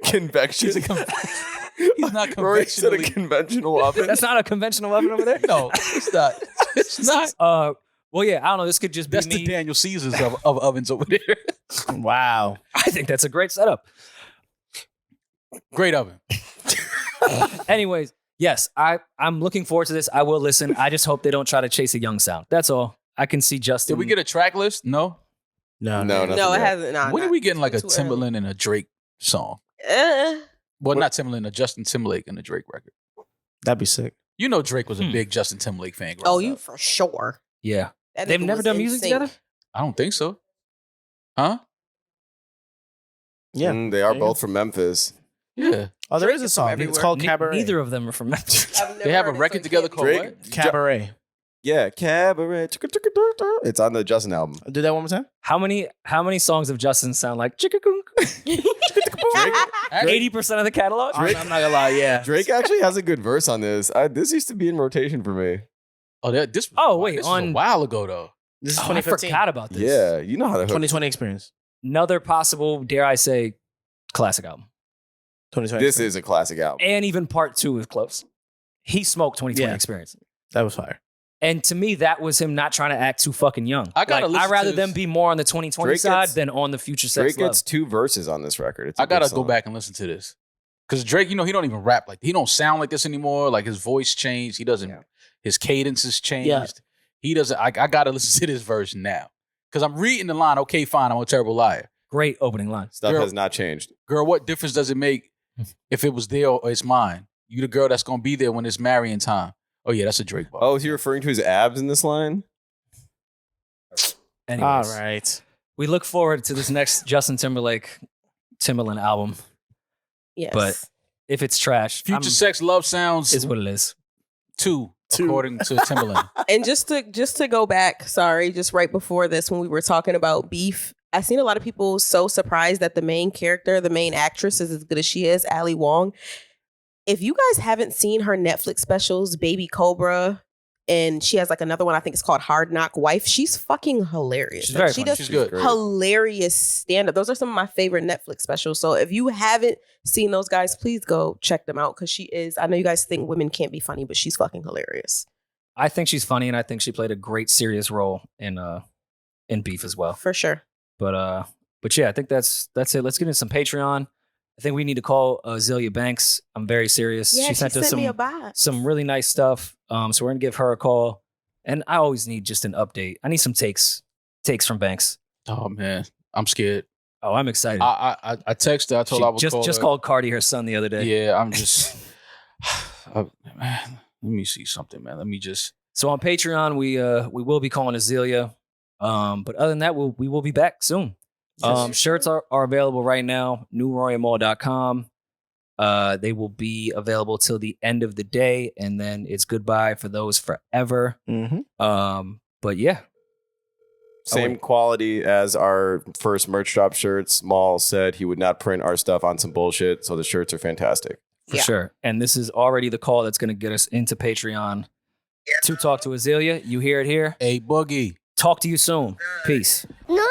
Convection. He's not Rory said a conventionally. conventional oven. That's not a conventional oven over there. No, it's not. It's not. Well, yeah, I don't know. This could just be That's me. the Daniel Caesars of ovens over there. Wow. I think that's a great setup. Great oven. Anyways, yes, I'm looking forward to this. I will listen. I just hope they don't try to chase a young sound. That's all. I can see Justin. Did we get a track list? No. No, No, nothing it yet. hasn't. Nah, When are we getting like a too early. Timberland and a Drake song? Well, not Timberland, a Justin Timberlake and a Drake record. That'd be sick. You know Drake was a big Justin Timberlake fan. Oh, growing you up. for sure. Yeah. That They've nigga never was done in music sync. together? I don't think so. Huh? Yeah. They are both from Memphis. Yeah. Oh, there Drake is a is from song. It's everywhere. called Cabaret. Neither of them are from Memphis. I've never They have a heard it, record so together it can't called be. Drake? what? Cabaret. Yeah, Cabaret. It's on the Justin album. Do that one more time. How many songs of Justin sound like chicka 80% of the catalog? I'm not gonna lie. Yeah. Drake actually has a good verse on this. This used to be in rotation for me. Oh, this. Oh, wait, this was on- a while ago though. This is Oh, I 2015. forgot about this. Yeah, you know how to hook. 2020 experience. Another possible, dare I say, classic album. 2020. This is a classic album. And even part 2 is close. He smoked 2020 Yeah. experience. That was fire. And to me, that was him not trying to act too fucking young. I gotta listen I'd rather to them this. be more on the 2020 Drake side gets- than on the future sex Drake love. gets 2 verses on this record. It's a I gotta good go song. back and listen to this because Drake, he don't even rap like he don't sound like this anymore. Like his voice changed. He doesn't. Yeah. His cadence has changed. Yeah. He doesn't. I gotta listen to this verse now because I'm reading the line. Okay, fine. I'm a terrible liar. Great opening line. Stuff Girl- has not changed. Girl, what difference does it make if it was there or it's mine? You the girl that's gonna be there when it's marrying time. Oh yeah, that's a Drake bar. Oh, is he referring to his abs in this line? Anyways, All right. we look forward to this next Justin Timberland album. Yes. But if it's trash, Future Sex Love Sounds is what it is. 2, Two. according to Timberland. And just to go back, sorry, just right before this when we were talking about beef, I seen a lot of people so surprised that the main character, the main actress is as good as she is, Ali Wong. If you guys haven't seen her Netflix specials, Baby Cobra, and she has like another one, I think it's called Hard Knock Wife, she's fucking hilarious. She's Like, very she funny. does She's good. Great. hilarious stand-up. Those are some of my favorite Netflix specials. So if you haven't seen those guys, please go check them out because she is, I know you guys think women can't be funny, but she's fucking hilarious. I think she's funny, and I think she played a great serious role in Beef as well. For sure. But yeah, I think that's it. Let's get into some Patreon. I think we need to call Zelia Banks. I'm very serious. Yeah, she sent us me a box. some really nice stuff. So we're gonna give her a call. And I always need just an update. I need some takes from Banks. Oh man, I'm scared. Oh, I'm excited. I texted her. I told her I would call just her. called Cardi her son the other day. Yeah, I'm just. Man, let me see something, man. Let me just. So on Patreon, we will be calling Azealia. But other than that, we will be back soon. Shirts are available right now. NewRoryNMal.com. They will be available till the end of the day, and then it's goodbye for those forever. Mm-hmm. But yeah, Same quality as our first merch drop shirts. Mal said he would not print our stuff on some bullshit, so the shirts are fantastic. for Yeah. sure. And this is already the call that's going to get us into Patreon to talk to Azealia. You hear it here. A Boogie. Talk to you soon. Peace. No